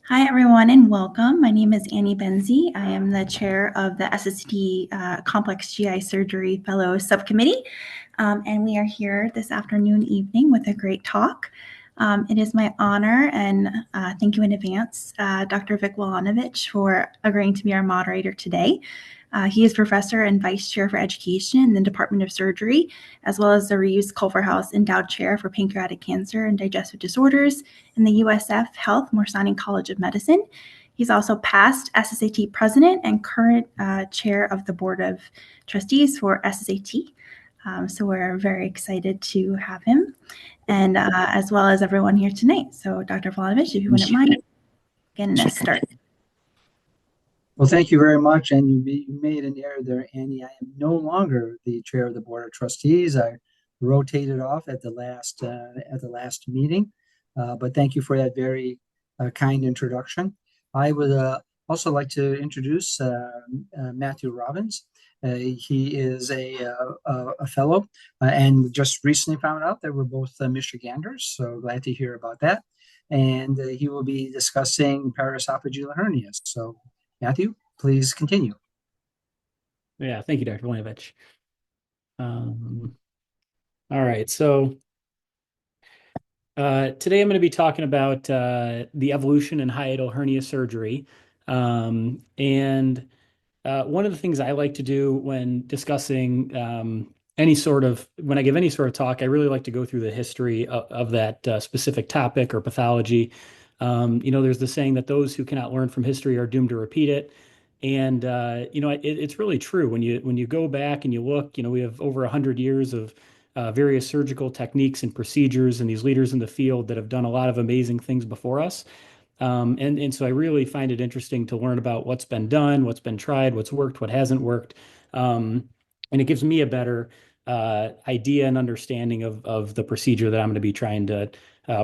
Hi, everyone, and welcome. My name is Annie Benzie. I am the chair of the SSAT Complex GI Surgery Fellow Subcommittee, and we are here this afternoon, evening with a great talk. It is my honor, and thank you in advance, Dr. Vic Wolanovich, for agreeing to be our moderator today. He is professor and vice chair for education in the Department of Surgery, as well as the Reeves Culverhouse Endowed Chair for Pancreatic Cancer and Digestive Disorders in the USF Health Morsani College of Medicine. He's also past SSAT president and current chair of the Board of Trustees for SSAT. So we're very excited to have him, and as well as everyone here tonight. So Dr. Volonovich, if you wouldn't mind getting us started. Well, thank you very much. And you made an error there, Annie. I am no longer the chair of the Board of Trustees. I rotated off at the last meeting. But thank you for that very kind introduction. I would also like to introduce Matthew Robbins. He is a fellow and just recently found out that we're both Michiganders. So glad to hear about that. And he will be discussing paraesophageal hernias. So Matthew, please continue. Yeah, thank you, Dr. Blanovich. All right, so today I'm going to be talking about the evolution in hiatal hernia surgery. And one of the things I like to do when discussing when I give any sort of talk, I really like to go through the history of that specific topic or pathology. There's the saying that those who cannot learn from history are doomed to repeat it. And it's really true when you go back and you look. We have over 100 years of various surgical techniques and procedures, and these leaders in the field that have done a lot of amazing things before us. And so I really find it interesting to learn about what's been done, what's been tried, what's worked, what hasn't worked, and it gives me a better idea and understanding of the procedure that I'm going to be trying to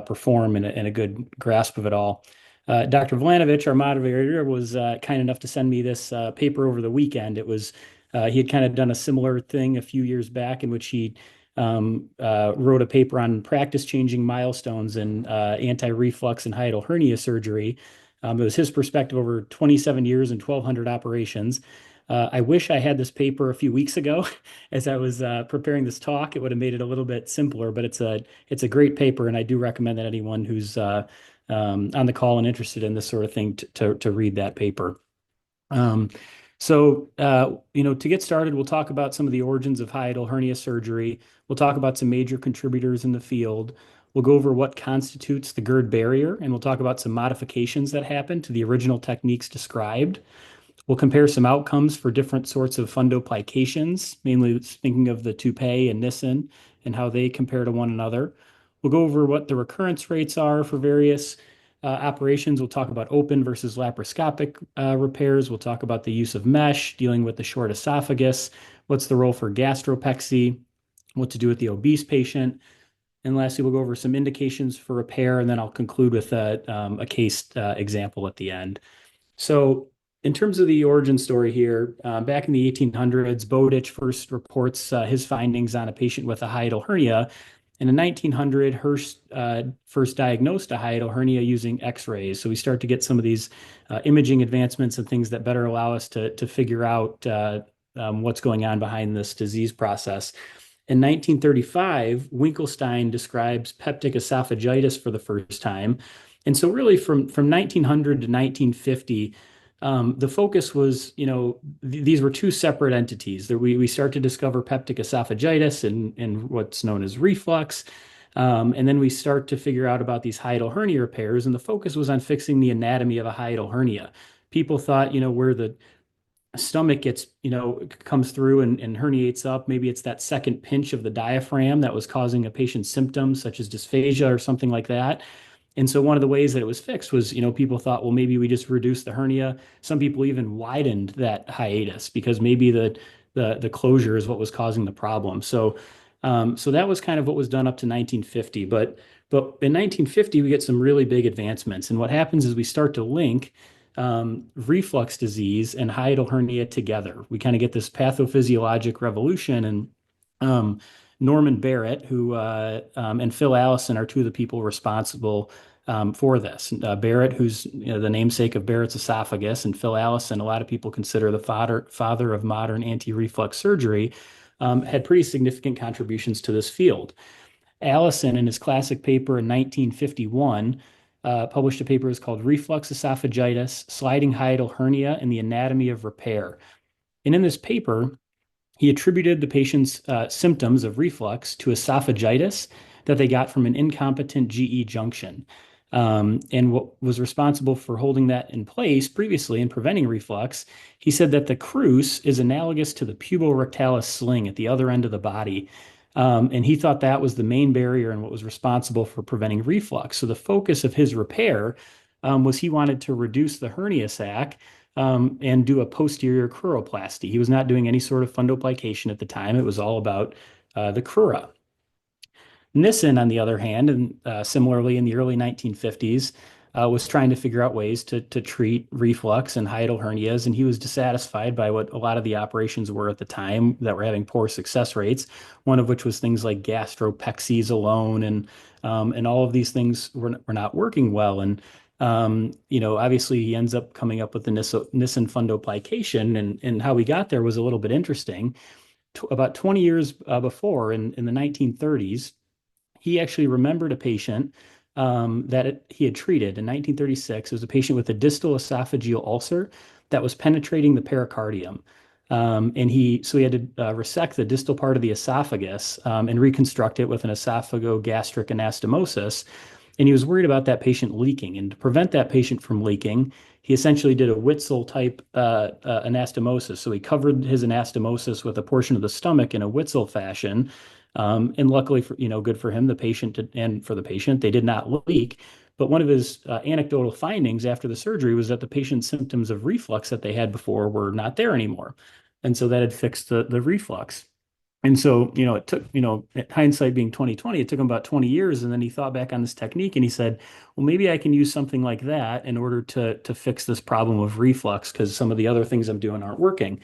perform and a good grasp of it all. Dr. Vlanovich, our moderator, was kind enough to send me this paper over the weekend. He had kind of done a similar thing a few years back in which he wrote a paper on practice-changing milestones in anti-reflux and hiatal hernia surgery. It was his perspective over 27 years and 1,200 operations. I wish I had this paper a few weeks ago as I was preparing this talk. It would have made it a little bit simpler, but it's a great paper, and I do recommend that anyone who's on the call and interested in this sort of thing to read that paper. To get started, we'll talk about some of the origins of hiatal hernia surgery. We'll talk about some major contributors in the field. We'll go over what constitutes the GERD barrier, and we'll talk about some modifications that happened to the original techniques described. We'll compare some outcomes for different sorts of fundoplications, mainly thinking of the Toupet and Nissen and how they compare to one another. We'll go over what the recurrence rates are for various operations. We'll talk about open versus laparoscopic repairs. We'll talk about the use of mesh, dealing with the short esophagus, what's the role for gastropexy, what to do with the obese patient. And lastly, we'll go over some indications for repair, and then I'll conclude with a case example at the end. So in terms of the origin story here, back in the 1800s, Bowditch first reports his findings on a patient with a hiatal hernia. And in 1900, Hirsch first diagnosed a hiatal hernia using X-rays. So we start to get some of these imaging advancements and things that better allow us to figure out what's going on behind this disease process. In 1935, Winkelstein describes peptic esophagitis for the first time. And so really from 1900 to 1950, the focus was, these were two separate entities. We start to discover peptic esophagitis and what's known as reflux. And then we start to figure out about these hiatal hernia repairs. And the focus was on fixing the anatomy of a hiatal hernia. People thought, where the stomach gets, comes through and herniates up, maybe it's that second pinch of the diaphragm that was causing a patient's symptoms, such as dysphagia or something like that. And so one of the ways that it was fixed was, people thought, well, maybe we just reduce the hernia. Some people even widened that hiatus because maybe the closure is what was causing the problem. So that was kind of what was done up to 1950. But in 1950, we get some really big advancements. And what happens is we start to link reflux disease and hiatal hernia together. We kind of get this pathophysiologic revolution. And Norman Barrett, who and Phil Allison are two of the people responsible for this. Barrett, who's the namesake of Barrett's esophagus, and Phil Allison, a lot of people consider the father of modern anti-reflux surgery, had pretty significant contributions to this field. Allison, in his classic paper in 1951, published a paper called Reflux Esophagitis, Sliding Hiatal Hernia, and the Anatomy of Repair. And in this paper, he attributed the patient's symptoms of reflux to esophagitis that they got from an incompetent GE junction. And what was responsible for holding that in place previously and preventing reflux, he said that the crus is analogous to the puborectalis sling at the other end of the body. And he thought that was the main barrier and what was responsible for preventing reflux. So the focus of his repair was he wanted to reduce the hernia sac and do a posterior cruroplasty. He was not doing any sort of fundoplication at the time. It was all about the crura. Nissen, on the other hand, and similarly in the early 1950s, was trying to figure out ways to treat reflux and hiatal hernias, and he was dissatisfied by what a lot of the operations were at the time that were having poor success rates. One of which was things like gastropexies alone, and all of these things were not working well. And obviously he ends up coming up with the Nissen fundoplication, and how we got there was a little bit interesting. About 20 years before, in the 1930s, he actually remembered a patient he had treated in 1936. It was a patient with a distal esophageal ulcer that was penetrating the pericardium. So he had to resect the distal part of the esophagus and reconstruct it with an esophagogastric anastomosis. And he was worried about that patient leaking. And to prevent that patient from leaking, he essentially did a Witzel type anastomosis. So he covered his anastomosis with a portion of the stomach in a Witzel fashion. And luckily, good for him, and for the patient, they did not leak. But one of his anecdotal findings after the surgery was that the patient's symptoms of reflux that they had before were not there anymore. And so that had fixed the reflux. And so, it took, hindsight being 2020, it took him about 20 years. And then he thought back on this technique and he said, well, maybe I can use something like that in order to fix this problem of reflux, because some of the other things I'm doing aren't working.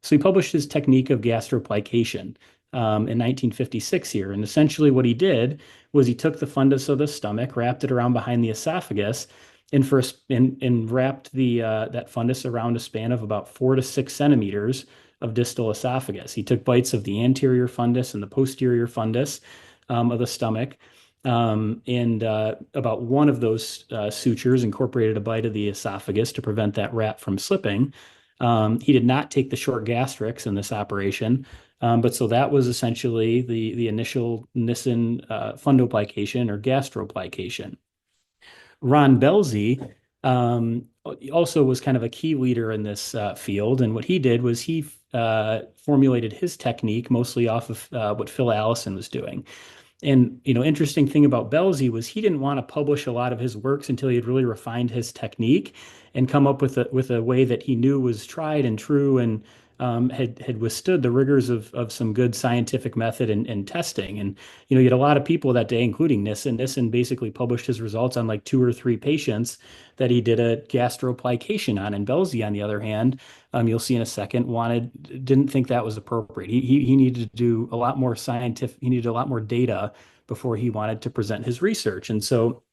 So he published his technique of gastroplication in 1956 here. And essentially what he did was he took the fundus of the stomach, wrapped it around behind the esophagus, and wrapped that fundus around a span of about 4 to 6 centimeters of distal esophagus. He took bites of the anterior fundus and the posterior fundus of the stomach. And about one of those sutures incorporated a bite of the esophagus to prevent that wrap from slipping. He did not take the short gastrics in this operation. But so that was essentially the initial Nissen fundoplication or gastroplication. Ron Belzi also was kind of a key leader in this field. And what he did was he formulated his technique mostly off of what Phil Allison was doing. And, interesting thing about Belzi was he didn't want to publish a lot of his works until he had really refined his technique and come up with a way that he knew was tried and true and had withstood the rigors of some good scientific method and testing. And, you had a lot of people that day, including Nissen. Nissen basically published his results on like 2 or 3 patients that he did a gastroplication on. And Belzi, on the other hand, you'll see in a second, didn't think that was appropriate. He needed to do a lot more he needed a lot more data before he wanted to present his research. And so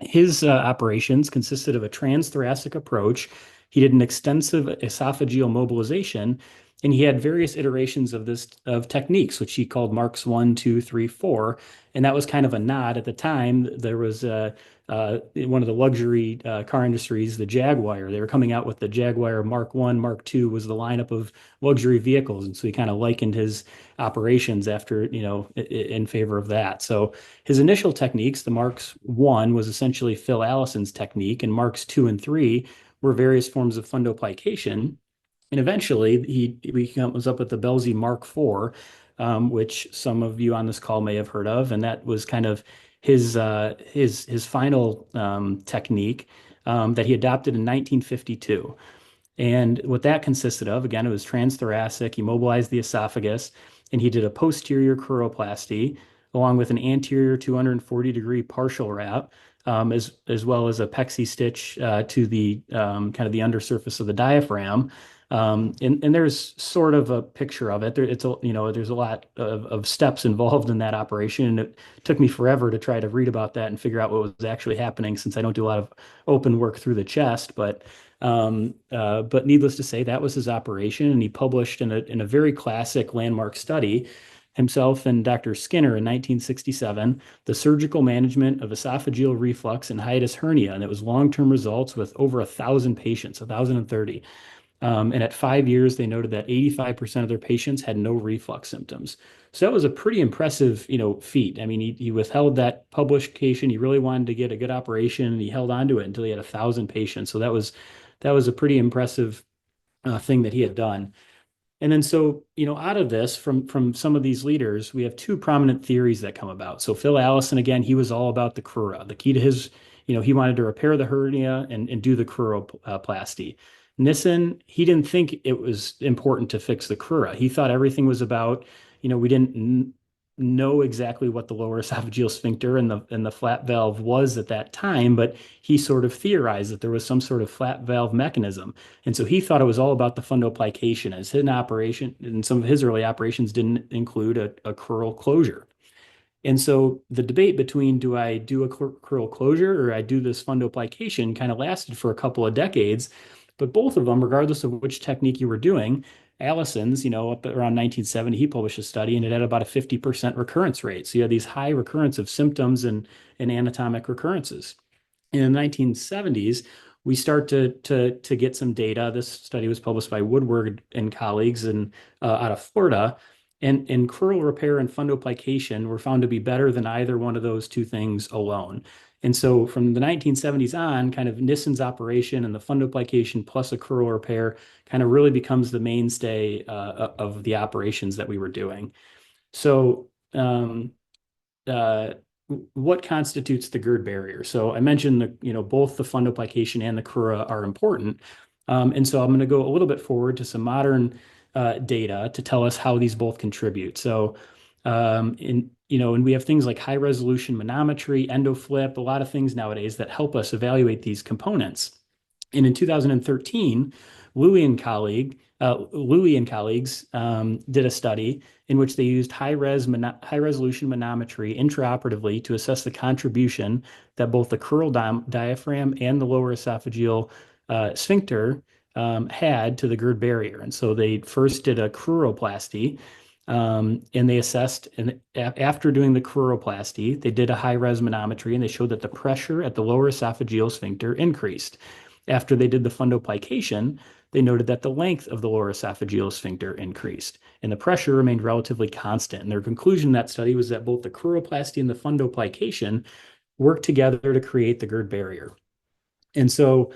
his operations consisted of a transthoracic approach. He did an extensive esophageal mobilization, and he had various iterations of techniques, which he called marks 1, 2, 3, 4. And that was kind of a nod. At the time, there was one of the luxury car industries, the Jaguar. They were coming out with the Jaguar Mark 1, Mark 2 was the lineup of luxury vehicles. And so he kind of likened his operations after, in favor of that. So his initial techniques, the Marks 1 was essentially Phil Allison's technique, and Marks 2 and 3 were various forms of fundoplication. And eventually he comes up with the Belzi Mark IV, which some of you on this call may have heard of. And that was kind of his final technique that he adopted in 1952. And what that consisted of, again, it was transthoracic. He mobilized the esophagus, and he did a posterior cruroplasty along with an anterior 240-degree partial wrap, as well as a pexy stitch to the kind of the undersurface of the diaphragm. And there's sort of a picture of it. There's a lot of steps involved in that operation. And it took me forever to try to read about that and figure out what was actually happening since I don't do a lot of open work through the chest. But needless to say, that was his operation. And he published in a very classic landmark study, himself and Dr. Skinner in 1967, The Surgical Management of Esophageal Reflux and Hiatus Hernia. And it was long-term results with over 1,000 patients, 1,030. And at 5 years, they noted that 85% of their patients had no reflux symptoms. So that was a pretty impressive, feat. I mean, he withheld that publication. He really wanted to get a good operation, and he held on to it until he had 1,000 patients. So that was a pretty impressive thing that he had done. And then so, out of this, from some of these leaders, we have two prominent theories that come about. So Phil Allison, again, he was all about the crura. The key to his, he wanted to repair the hernia and do the cruroplasty. Nissen, he didn't think it was important to fix the crura. He thought everything was about, we didn't know exactly what the lower esophageal sphincter and the flat valve was at that time, but he sort of theorized that there was some sort of flat valve mechanism. And so he thought it was all about the fundoplication, as his operation and some of his early operations didn't include a crural closure. And so the debate between do I do a crural closure or I do this fundoplication kind of lasted for a couple of decades. But both of them, regardless of which technique you were doing, Allison's, up around 1970, he published a study and it had about a 50% recurrence rate. So you had these high recurrence of symptoms and anatomic recurrences. In the 1970s, we start to get some data. This study was published by Woodward and colleagues out of Florida. And crural repair and fundoplication were found to be better than either one of those two things alone. And so from the 1970s on, kind of Nissen's operation and the fundoplication plus a crural repair kind of really becomes the mainstay of the operations that we were doing. So what constitutes the GERD barrier? So I mentioned both the fundoplication and the crura are important. And so I'm going to go a little bit forward to some modern data to tell us how these both contribute. So and we have things like high resolution manometry, endoflip, a lot of things nowadays that help us evaluate these components. And in 2013, Louis and colleagues did a study in which they used high resolution manometry intraoperatively to assess the contribution that both the crural diaphragm and the lower esophageal sphincter had to the GERD barrier. And so they first did a cruroplasty. And they assessed, and after doing the cruroplasty, they did a high-res manometry, and they showed that the pressure at the lower esophageal sphincter increased. After they did the fundoplication, they noted that the length of the lower esophageal sphincter increased, and the pressure remained relatively constant. And their conclusion in that study was that both the cruroplasty and the fundoplication worked together to create the GERD barrier. And so,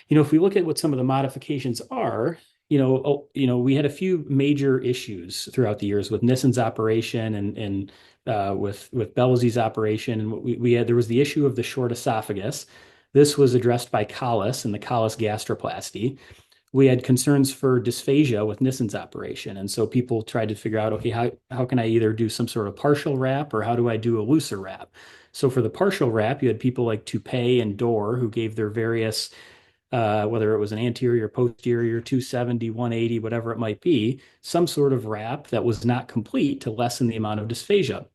if we look at what some of the modifications are, we had a few major issues throughout the years with Nissen's operation and with Belsey's operation. And there was the issue of the short esophagus. This was addressed by Collis and the Collis gastroplasty. We had concerns for dysphagia with Nissen's operation. And so people tried to figure out, okay, how can I either do some sort of partial wrap or how do I do a looser wrap? So for the partial wrap, you had people like Toupet and Dorr who gave their various whether it was an anterior, posterior, 270, 180, whatever it might be, some sort of wrap that was not complete to lessen the amount of dysphagia.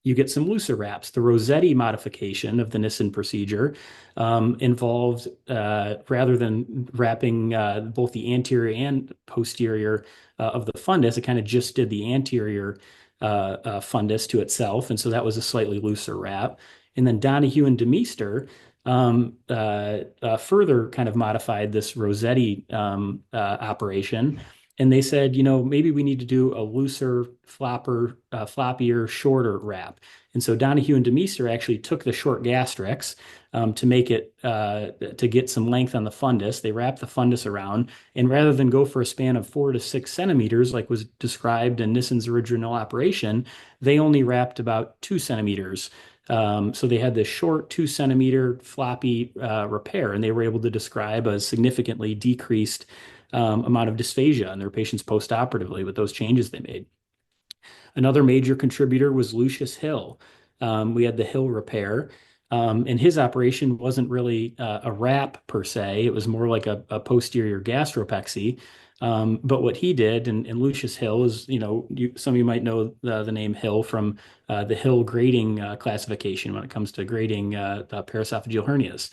You get some looser wraps. The Rossetti modification of the Nissen procedure involved, rather than wrapping both the anterior and posterior of the fundus, it kind of just did the anterior fundus to itself. And so that was a slightly looser wrap. And then Donahue and DeMeester further kind of modified this Rossetti operation. And they said, maybe we need to do a looser, floppier, shorter wrap. And so Donahue and DeMeester actually took the short gastrics to make it, to get some length on the fundus. They wrapped the fundus around, and rather than go for a span of 4 to 6 centimeters, like was described in Nissen's original operation, they only wrapped about 2 centimeters. So they had this short 2 centimeter floppy repair, and they were able to describe a significantly decreased amount of dysphagia in their patients postoperatively with those changes they made. Another major contributor was Lucius Hill. We had the Hill repair. And his operation wasn't really a wrap per se. It was more like a posterior gastropexy. But what he did, and Lucius Hill is, some of you might know the name Hill from the Hill grading classification when it comes to grading paraesophageal hernias.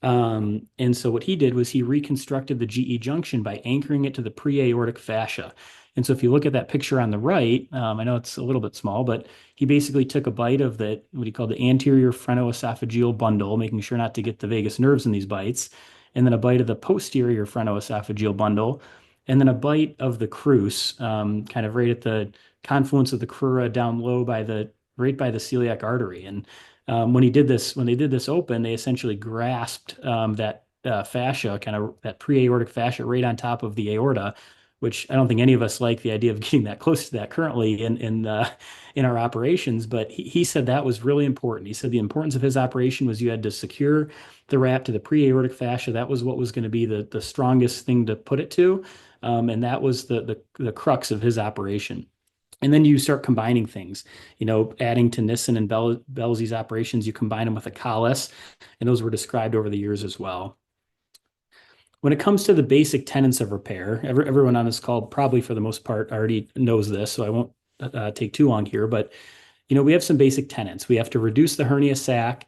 And so what he did was he reconstructed the GE junction by anchoring it to the pre-aortic fascia. And so if you look at that picture on the right, I know it's a little bit small, but he basically took a bite of what he called the anterior phreноesophageal bundle, making sure not to get the vagus nerves in these bites, and then a bite of the posterior phreноesophageal bundle, and then a bite of the crus, kind of right at the confluence of the crura down low right by the celiac artery. And when they did this open, they essentially grasped that fascia, kind of that pre-aortic fascia, right on top of the aorta, which I don't think any of us like the idea of getting that close to that currently in our operations. But he said that was really important. He said the importance of his operation was you had to secure the wrap to the pre-aortic fascia. That was what was going to be the strongest thing to put it to, and that was the crux of his operation. And then you start combining things, adding to Nissen and Belzy's operations, you combine them with a collis, and those were described over the years as well. When it comes to the basic tenets of repair, everyone on this call probably for the most part already knows this, so I won't take too long here, but we have some basic tenets. We have to reduce the hernia sac,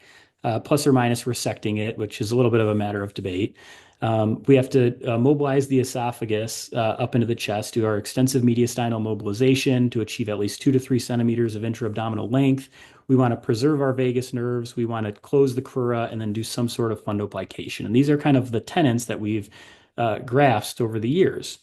plus or minus resecting it, which is a little bit of a matter of debate. We have to mobilize the esophagus up into the chest, do our extensive mediastinal mobilization to achieve at least 2 to 3 centimeters of intra-abdominal length. We want to preserve our vagus nerves. We want to close the crura and then do some sort of fundoplication. And these are kind of the tenets that we've grasped over the years.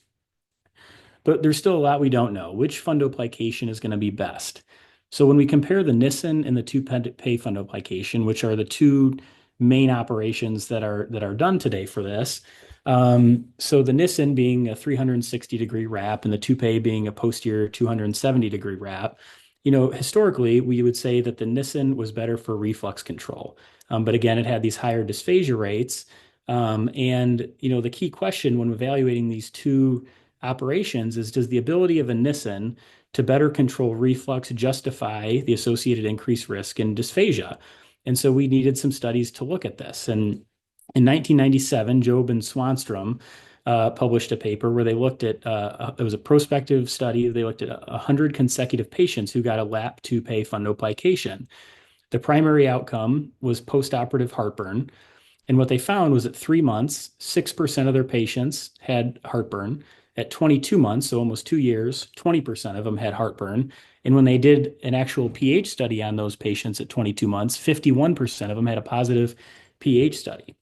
But there's still a lot we don't know. Which fundoplication is going to be best? So when we compare the Nissen and the two-pay fundoplication, which are the two main operations that are done today for this, so the Nissen being a 360-degree wrap and the two-pay being a posterior 270-degree wrap, historically we would say that the Nissen was better for reflux control. But again, it had these higher dysphagia rates. And the key question when evaluating these two operations is, does the ability of a Nissen to better control reflux justify the associated increased risk in dysphagia? And so we needed some studies to look at this. And in 1997, Job and Swanstrom published a paper where they looked at, it was a prospective study. They looked at 100 consecutive patients who got a lap two-pay fundoplication. The primary outcome was postoperative heartburn. And what they found was at 3 months, 6% of their patients had heartburn. At 22 months, so almost 2 years, 20% of them had heartburn. And when they did an actual pH study on those patients at 22 months, 51% of them had a positive pH study.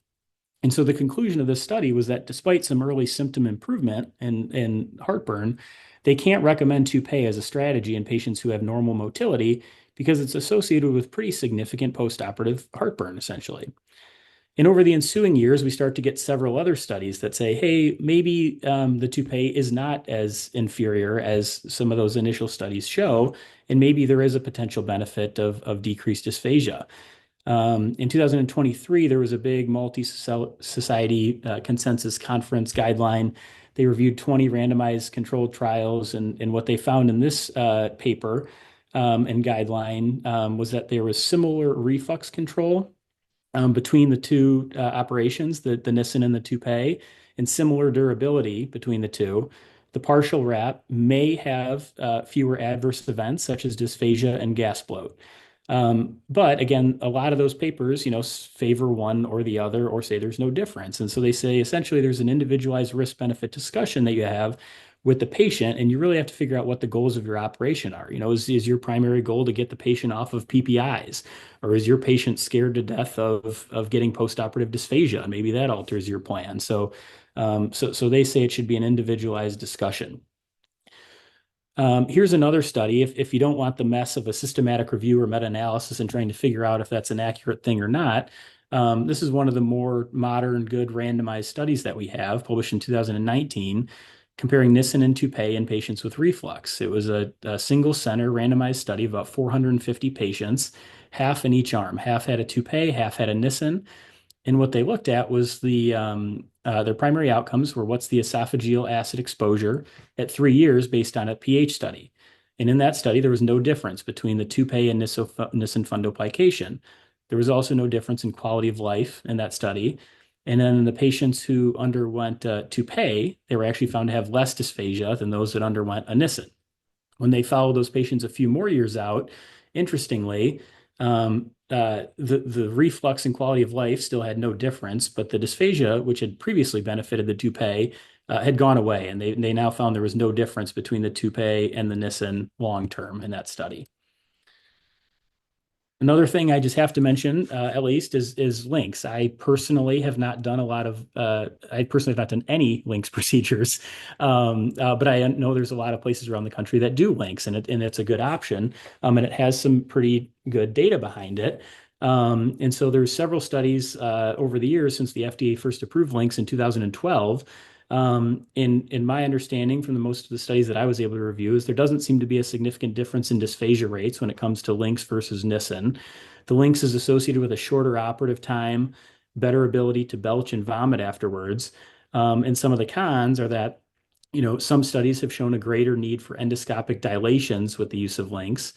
And so the conclusion of this study was that despite some early symptom improvement in heartburn, they can't recommend two-pay as a strategy in patients who have normal motility because it's associated with pretty significant postoperative heartburn, essentially. And over the ensuing years, we start to get several other studies that say, hey, maybe the two-pay is not as inferior as some of those initial studies show, and maybe there is a potential benefit of decreased dysphagia. In 2023, there was a big multi-society consensus conference guideline. They reviewed 20 randomized controlled trials, and what they found in this paper and guideline was that there was similar reflux control between the two operations, the Nissen and the two-pay, and similar durability between the two. The partial wrap may have fewer adverse events such as dysphagia and gas bloat. But again, a lot of those papers, favor one or the other or say there's no difference. And so they say essentially there's an individualized risk benefit discussion that you have with the patient, and you really have to figure out what the goals of your operation are. Is your primary goal to get the patient off of PPIs, or is your patient scared to death of getting postoperative dysphagia? And maybe that alters your plan. So they say it should be an individualized discussion. Here's another study. If you don't want the mess of a systematic review or meta-analysis and trying to figure out if that's an accurate thing or not, this is one of the more modern, good randomized studies that we have, published in 2019, comparing Nissen and two-pay in patients with reflux. It was a single center randomized study of about 450 patients, half in each arm. Half had a two-pay, half had a Nissen. And what they looked at was their primary outcomes were what's the esophageal acid exposure at 3 years based on a pH study. And in that study, there was no difference between the two-pay and Nissen fundoplication. There was also no difference in quality of life in that study. And then in the patients who underwent toupee, they were actually found to have less dysphagia than those that underwent a Nissen. When they followed those patients a few more years out, interestingly, the reflux and quality of life still had no difference, but the dysphagia, which had previously benefited the toupee, had gone away, and they now found there was no difference between the toupee and the Nissen long term in that study. Another thing I just have to mention, at least, is links. I personally have not done any links procedures, but I know there's a lot of places around the country that do links, and it's a good option, and it has some pretty good data behind it. And so there's several studies over the years since the FDA first approved links in 2012. In my understanding from most of the studies that I was able to review is there doesn't seem to be a significant difference in dysphagia rates when it comes to links versus Nissen. The links is associated with a shorter operative time, better ability to belch and vomit afterwards. And some of the cons are that, some studies have shown a greater need for endoscopic dilations with the use of links.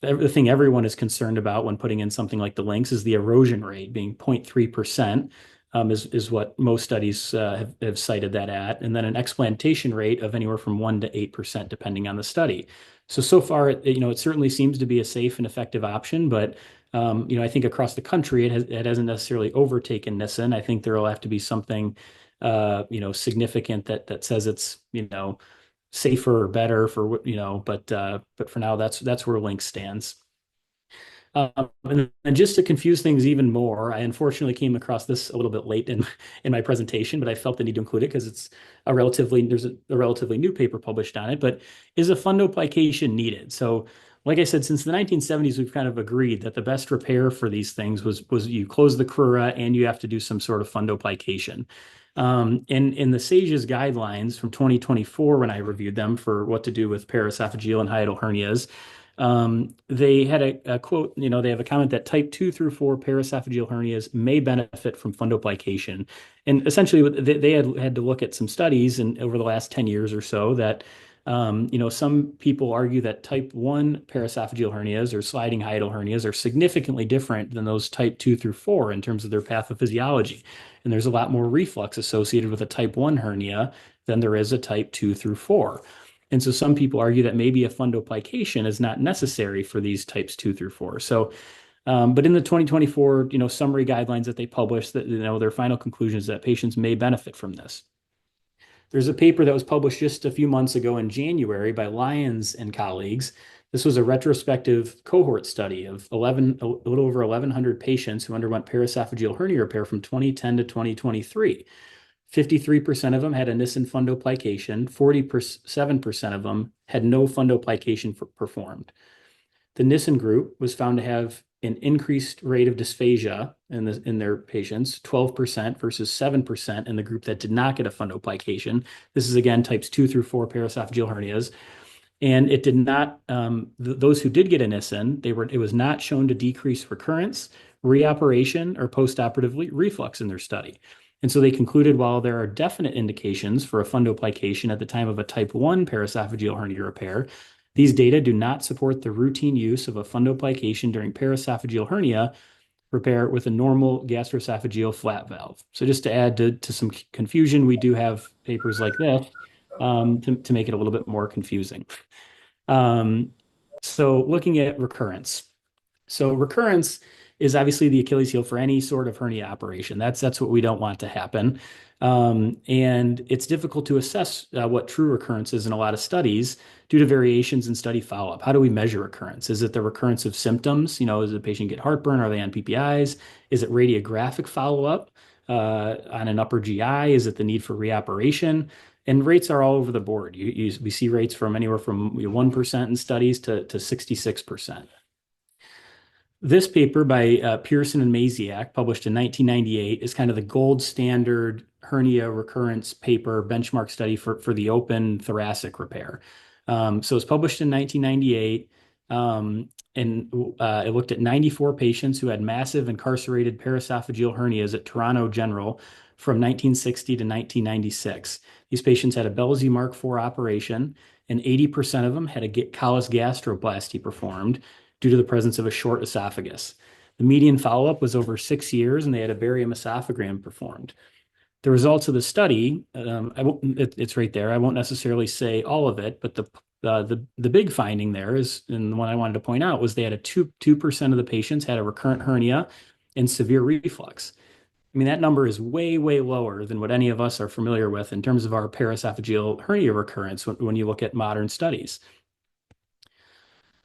The thing everyone is concerned about when putting in something like the links is the erosion rate being 0.3%. Is what most studies have cited that at, and then an explantation rate of anywhere from 1 to 8%, depending on the study. So far, it certainly seems to be a safe and effective option, but I think across the country, it hasn't necessarily overtaken Nissen. I think there will have to be something, significant that says it's, safer or better but for now, that's where Link stands. And just to confuse things even more, I unfortunately came across this a little bit late in my presentation, but I felt the need to include it because there's a relatively new paper published on it. But is a fundoplication needed? So, like I said, since the 1970s, we've kind of agreed that the best repair for these things was you close the crura and you have to do some sort of fundoplication. In the SAGE's guidelines from 2024, when I reviewed them for what to do with paraesophageal and hiatal hernias, they had a quote, they have a comment that type 2 through 4 paraesophageal hernias may benefit from fundoplication. And essentially, they had to look at some studies over the last 10 years or so that, some people argue that type 1 paraesophageal hernias or sliding hiatal hernias are significantly different than those type 2 through 4 in terms of their pathophysiology. And there's a lot more reflux associated with a type 1 hernia than there is a type 2 through 4. And so some people argue that maybe a fundoplication is not necessary for these types 2 through 4. So, but in the 2024, summary guidelines that they published, that their final conclusion is that patients may benefit from this. There's a paper that was published just a few months ago in January by Lyons and colleagues. This was a retrospective cohort study of a little over 1,100 patients who underwent paraesophageal hernia repair from 2010 to 2023. 53% of them had a Nissen fundoplication, 47% of them had no fundoplication performed. The Nissen group was found to have an increased rate of dysphagia in their patients, 12% versus 7% in the group that did not get a fundoplication. This is again types 2 through 4 paraesophageal hernias. And it did not, those who did get a Nissen, it was not shown to decrease recurrence, reoperation, or postoperative reflux in their study. And so they concluded while there are definite indications for a fundoplication at the time of a type 1 paraesophageal hernia repair, these data do not support the routine use of a fundoplication during paraesophageal hernia repair with a normal gastroesophageal flat valve. So just to add to some confusion, we do have papers like this to make it a little bit more confusing. So looking at recurrence. So recurrence is obviously the Achilles heel for any sort of hernia operation. That's what we don't want to happen. And it's difficult to assess what true recurrence is in a lot of studies due to variations in study follow-up. How do we measure recurrence? Is it the recurrence of symptoms? Does the patient get heartburn? Are they on PPIs? Is it radiographic follow-up on an upper GI? Is it the need for reoperation? And rates are all over the board. We see rates from anywhere from 1% in studies to 66%. This paper by Pearson and Maziak, published in 1998, is kind of the gold standard hernia recurrence paper benchmark study for the open thoracic repair. So it was published in 1998, and it looked at 94 patients who had massive incarcerated paraesophageal hernias at Toronto General from 1960 to 1996. These patients had a Bell's Mark IV operation, and 80% of them had a callus gastroplasty performed due to the presence of a short esophagus. The median follow-up was over 6 years, and they had a barium esophagram performed. The results of the study, it's right there. I won't necessarily say all of it, but the big finding there is, and the one I wanted to point out, was they had a 2% of the patients had a recurrent hernia and severe reflux. I mean, that number is way, way lower than what any of us are familiar with in terms of our paraesophageal hernia recurrence when you look at modern studies.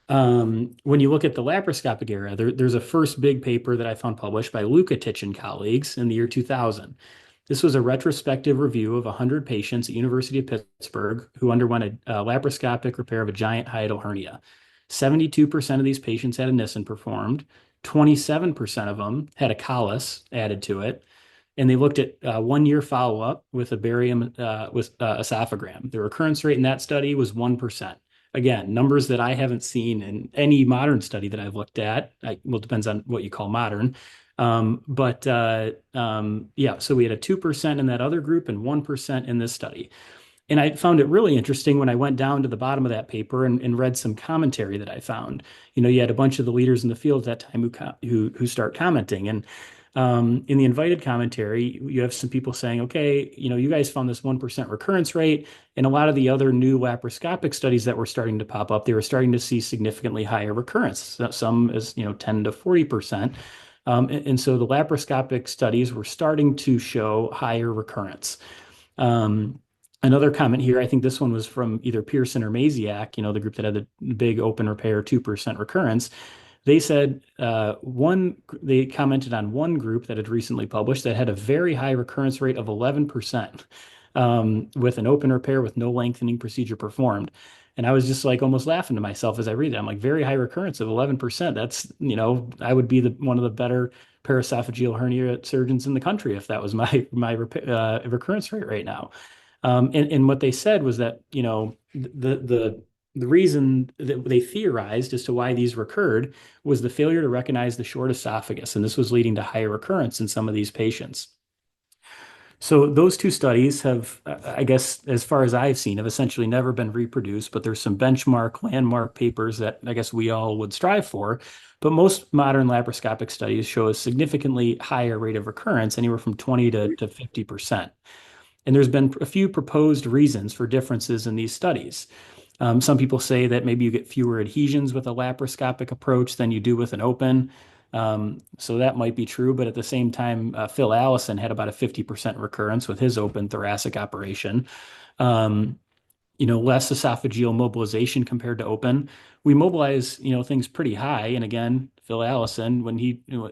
When you look at the laparoscopic area, there's a first big paper that I found published by Lukatich and colleagues in the year 2000. This was a retrospective review of 100 patients at University of Pittsburgh who underwent a laparoscopic repair of a giant hiatal hernia. 72% of these patients had a Nissen performed. 27% of them had a callus added to it. And they looked at 1 year follow-up with a barium esophagram. The recurrence rate in that study was 1%. Again, numbers that I haven't seen in any modern study that I've looked at. Well, it depends on what you call modern. Yeah, so we had a 2% in that other group and 1% in this study. And I found it really interesting when I went down to the bottom of that paper and read some commentary that I found. You had a bunch of the leaders in the field at that time who start commenting. And in the invited commentary, you have some people saying, okay, you guys found this 1% recurrence rate, and a lot of the other new laparoscopic studies that were starting to pop up, they were starting to see significantly higher recurrence, some as 10 to 40%. And so the laparoscopic studies were starting to show higher recurrence. Another comment here, I think this one was from either Pearson or Maziak, the group that had the big open repair 2% recurrence. They said they commented on one group that had recently published that had a very high recurrence rate of 11% with an open repair with no lengthening procedure performed. And I was just like almost laughing to myself as I read that. I'm like, very high recurrence of 11%. That's, I would be one of the better paraesophageal hernia surgeons in the country if that was my recurrence rate right now. And what they said was that, the reason that they theorized as to why these recurred was the failure to recognize the short esophagus, and this was leading to higher recurrence in some of these patients. So those two studies have, I guess, as far as I've seen, have essentially never been reproduced, but there's some benchmark landmark papers that I guess we all would strive for. But most modern laparoscopic studies show a significantly higher rate of recurrence, anywhere from 20 to 50%. And there's been a few proposed reasons for differences in these studies. Some people say that maybe you get fewer adhesions with a laparoscopic approach than you do with an open. So that might be true, but at the same time, Phil Allison had about a 50% recurrence with his open thoracic operation. Less esophageal mobilization compared to open. We mobilize, things pretty high. And again, Phil Allison, when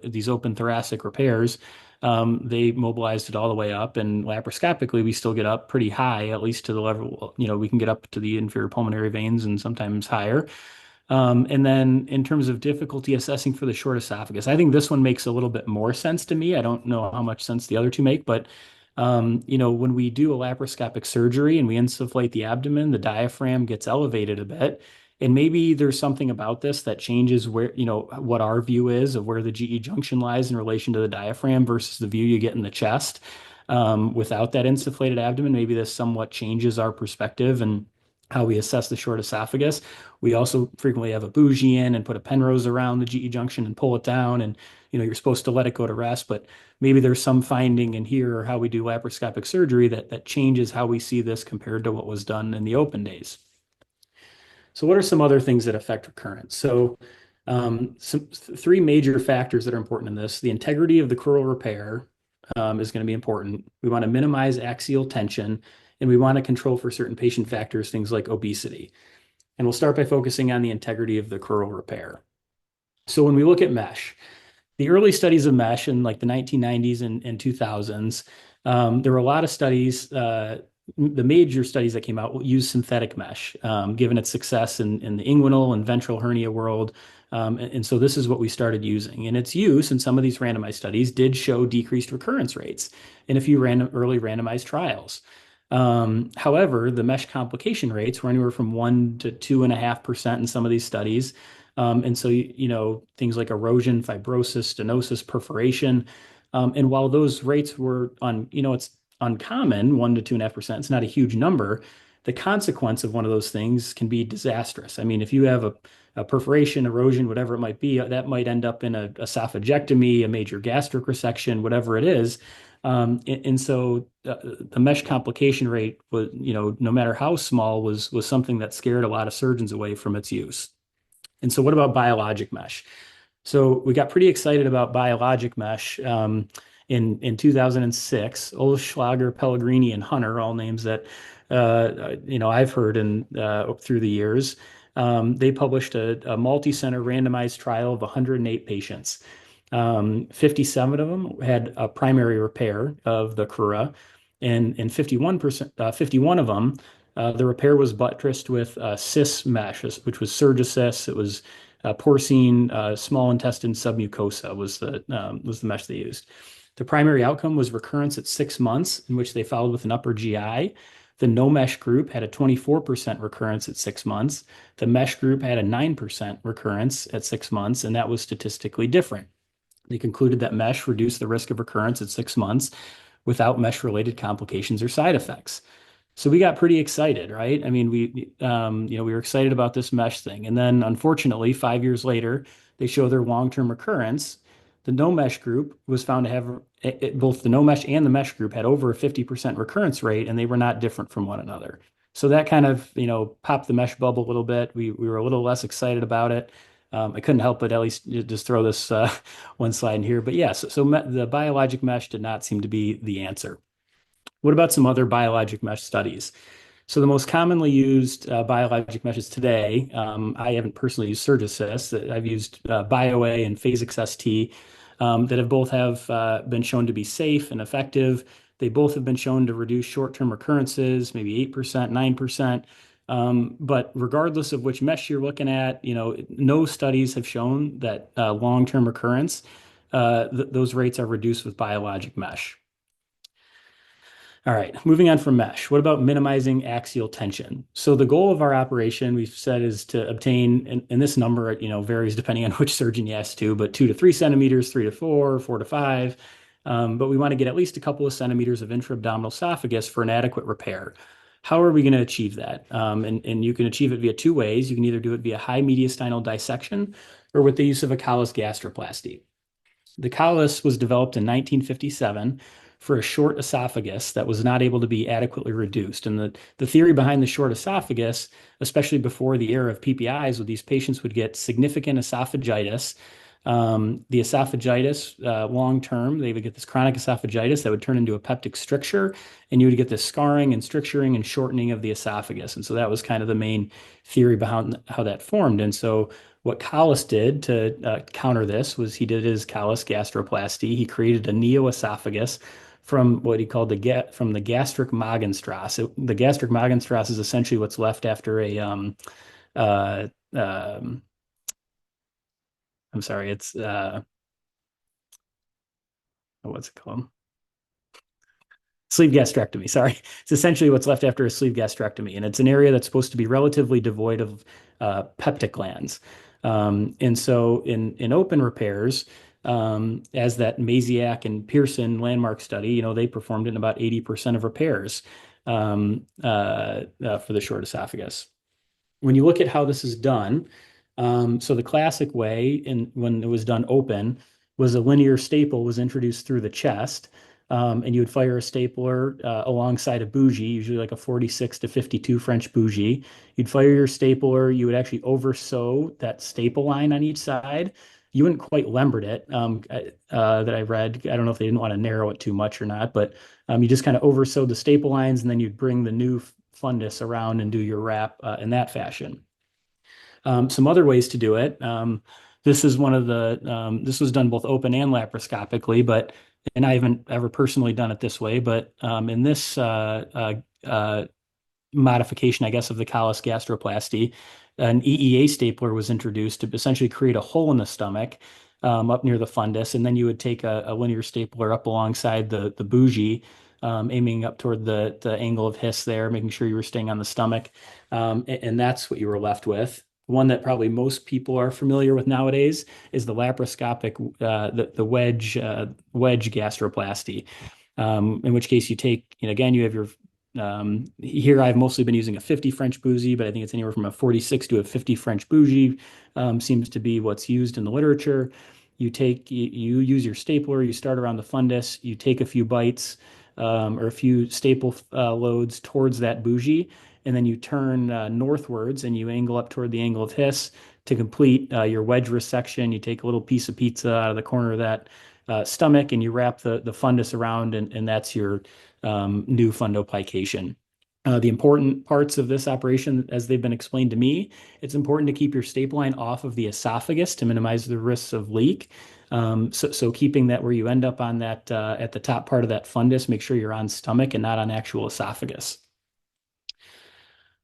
these open thoracic repairs, they mobilized it all the way up, and laparoscopically, we still get up pretty high, at least to the level, we can get up to the inferior pulmonary veins and sometimes higher. And then in terms of difficulty assessing for the short esophagus, I think this one makes a little bit more sense to me. I don't know how much sense the other two make, but when we do a laparoscopic surgery and we insufflate the abdomen, the diaphragm gets elevated a bit. And maybe there's something about this that changes where, what our view is of where the GE junction lies in relation to the diaphragm versus the view you get in the chest. Without that insufflated abdomen, maybe this somewhat changes our perspective and how we assess the short esophagus. We also frequently have a bougie in and put a Penrose around the GE junction and pull it down. And, you're supposed to let it go to rest, but maybe there's some finding in here or how we do laparoscopic surgery that changes how we see this compared to what was done in the open days. So what are some other things that affect recurrence? So three major factors that are important in this. The integrity of the crural repair is going to be important. We want to minimize axial tension, and we want to control for certain patient factors, things like obesity. And we'll start by focusing on the integrity of the crural repair. So when we look at mesh, the early studies of mesh in like the 1990s and 2000s, there were a lot of studies. The major studies that came out use synthetic mesh, given its success in the inguinal and ventral hernia world. And so this is what we started using. And its use in some of these randomized studies did show decreased recurrence rates in a few early randomized trials. However, the mesh complication rates were anywhere from 1 to 2.5% in some of these studies. And so, things like erosion, fibrosis, stenosis, perforation. And while those rates were it's uncommon, 1 to 2.5%, it's not a huge number. the consequence of one of those things can be disastrous. I mean, if you have a perforation, erosion, whatever it might be, that might end up in a esophagectomy, a major gastric resection, whatever it is. So the mesh complication rate was, no matter how small, was something that scared a lot of surgeons away from its use. And so what about biologic mesh? So we got pretty excited about biologic mesh in 2006. Ohlschlager, Pellegrini, and Hunter, all names that I've heard through the years. They published a multi-center randomized trial of 108 patients. 57 of them had a primary repair of the crura, and 51 of them, the repair was buttressed with cis mesh, which was Surgicis. It was porcine small intestine submucosa was the mesh they used. The primary outcome was recurrence at 6 months, in which they followed with an upper GI. The no mesh group had a 24% recurrence at 6 months. The mesh group had a 9% recurrence at 6 months, and that was statistically different. They concluded that mesh reduced the risk of recurrence at 6 months without mesh-related complications or side effects. So we got pretty excited, right? I mean, we were excited about this mesh thing. And then unfortunately, 5 years later, they show their long-term recurrence. The no mesh group was found to have both the no mesh and the mesh group had over a 50% recurrence rate, and they were not different from one another. So that kind of, popped the mesh bubble a little bit. We were a little less excited about it. I couldn't help but at least just throw this one slide in here. But yes, so the biologic mesh did not seem to be the answer. What about some other biologic mesh studies? So the most commonly used biologic meshes today, I haven't personally used Surgicis. I've used BioA and Phasix ST that have both been shown to be safe and effective. They both have been shown to reduce short-term recurrences, maybe 8%, 9%. But regardless of which mesh you're looking at, no studies have shown that long-term recurrence, those rates are reduced with biologic mesh. All right, moving on from mesh. What about minimizing axial tension? So the goal of our operation, we've said, is to obtain, and this number, varies depending on which surgeon you ask to, but 2 to 3 centimeters, 3 to 4, 4 to 5. But we want to get at least a couple of centimeters of intra-abdominal esophagus for an adequate repair. How are we going to achieve that? And you can achieve it via 2 ways. You can either do it via high mediastinal dissection or with the use of a callus gastroplasty. The callus was developed in 1957 for a short esophagus that was not able to be adequately reduced. And the theory behind the short esophagus, especially before the era of PPIs, with these patients would get significant esophagitis. The esophagitis, long term, they would get this chronic esophagitis that would turn into a peptic stricture, and you would get this scarring and stricturing and shortening of the esophagus. And so that was kind of the main theory behind how that formed. And so what Callus did to counter this was he did his callus gastroplasty. He created a neoesophagus from what he called the gastric Magenstrasse. The gastric Magenstrasse is essentially what's left after a I'm sorry, it's what's it called? Sleeve gastrectomy. Sorry, it's essentially what's left after a sleeve gastrectomy, and it's an area that's supposed to be relatively devoid of peptic glands. And so in open repairs, as that Maziak and Pearson landmark study, they performed in about 80% of repairs for the short esophagus. When you look at how this is done, so the classic way, when it was done open, was a linear staple was introduced through the chest, and you would fire a stapler alongside a bougie, usually like a 46 to 52 French bougie. You'd fire your stapler. You would actually oversew that staple line on each side. You wouldn't quite Lembert it, that I read. I don't know if they didn't want to narrow it too much or not, but you just kind of oversewed the staple lines, and then you'd bring the new fundus around and do your wrap in that fashion. Some other ways to do it. This is this was done both open and laparoscopically, and I haven't ever personally done it this way, but in this modification, I guess, of the callus gastroplasty, an EEA stapler was introduced to essentially create a hole in the stomach up near the fundus, and then you would take a linear stapler up alongside the bougie, aiming up toward the angle of His there, making sure you were staying on the stomach, and that's what you were left with. One that probably most people are familiar with nowadays is the laparoscopic, the wedge gastroplasty, in which case you take, again, you have your Here I've mostly been using a 50 French bougie, but I think it's anywhere from a 46 to a 50 French bougie seems to be what's used in the literature. You use your stapler, you start around the fundus, you take a few bites or a few staple loads towards that bougie, and then you turn northwards and you angle up toward the angle of His to complete your wedge resection. You take a little piece of pizza out of the corner of that stomach and you wrap the fundus around, and that's your new fundoplication. The important parts of this operation, as they've been explained to me, it's important to keep your staple line off of the esophagus to minimize the risks of leak. So keeping that where you end up on that at the top part of that fundus, make sure you're on stomach and not on actual esophagus.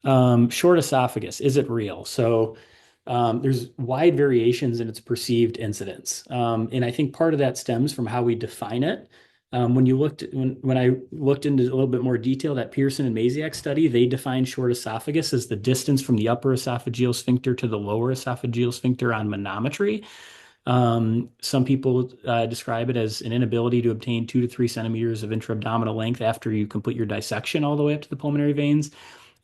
Short esophagus, is it real? So there's wide variations in its perceived incidence. And I think part of that stems from how we define it. When I looked into a little bit more detail, that Pearson and Maziak study, they defined short esophagus as the distance from the upper esophageal sphincter to the lower esophageal sphincter on manometry. Some people describe it as an inability to obtain 2 to 3 centimeters of intra-abdominal length after you complete your dissection all the way up to the pulmonary veins.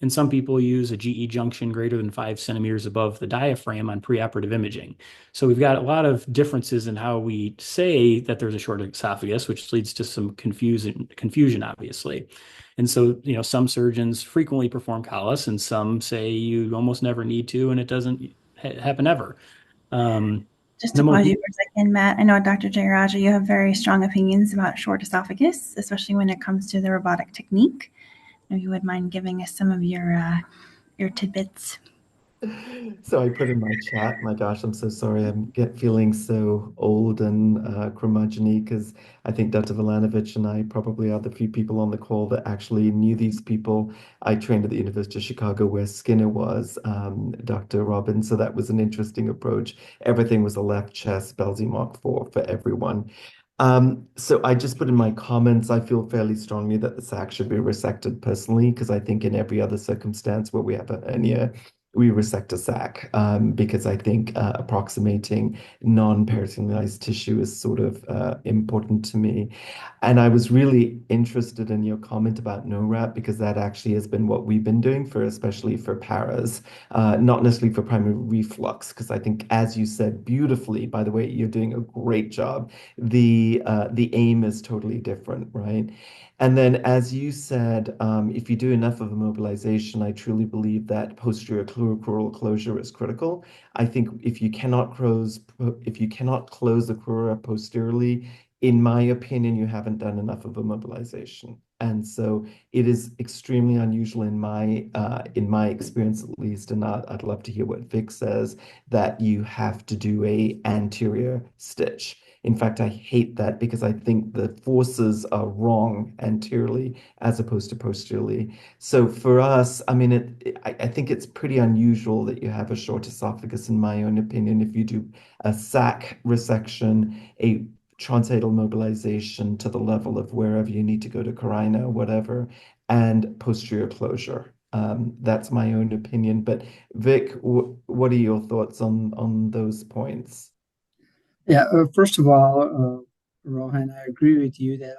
And some people use a GE junction greater than 5 centimeters above the diaphragm on preoperative imaging. So we've got a lot of differences in how we say that there's a short esophagus, which leads to some confusion, obviously. And so, some surgeons frequently perform callus, and some say you almost never need to, and it doesn't happen ever. Just to pause you for a second, Matt, I know Dr. Jayaraja, you have very strong opinions about short esophagus, especially when it comes to the robotic technique. If you would mind giving us some of your tidbits. So I put in my chat, my gosh, I'm so sorry. I'm feeling so old and curmudgeon-y because I think Dr. Volanovich and I probably are the few people on the call that actually knew these people. I trained at the University of Chicago where Skinner was, Dr. Robbins. So that was an interesting approach. Everything was a left chest Belsey Mark 4 for everyone. So I just put in my comments, I feel fairly strongly that the sac should be resected personally, because I think in every other circumstance where we have a hernia, we resect a sac, because I think approximating non-peritonealized tissue is sort of important to me. And I was really interested in your comment about no wrap, because that actually has been what we've been doing especially for paras, not necessarily for primary reflux, because I think, as you said beautifully, by the way, you're doing a great job. The aim is totally different, right? And then, as you said, if you do enough of immobilization, I truly believe that posterior crural closure is critical. I think if you cannot close the crura posteriorly, in my opinion, you haven't done enough of immobilization. And so it is extremely unusual in my experience, at least, and I'd love to hear what Vic says, that you have to do a anterior stitch. In fact, I hate that because I think the forces are wrong anteriorly as opposed to posteriorly. So for us, I mean, I think it's pretty unusual that you have a short esophagus, in my own opinion, if you do a sac resection, a transhiatal mobilization to the level of wherever you need to go to carina or whatever, and posterior closure. That's my own opinion. But Vic, what are your thoughts on those points? Yeah, first of all, Rohan, I agree with you that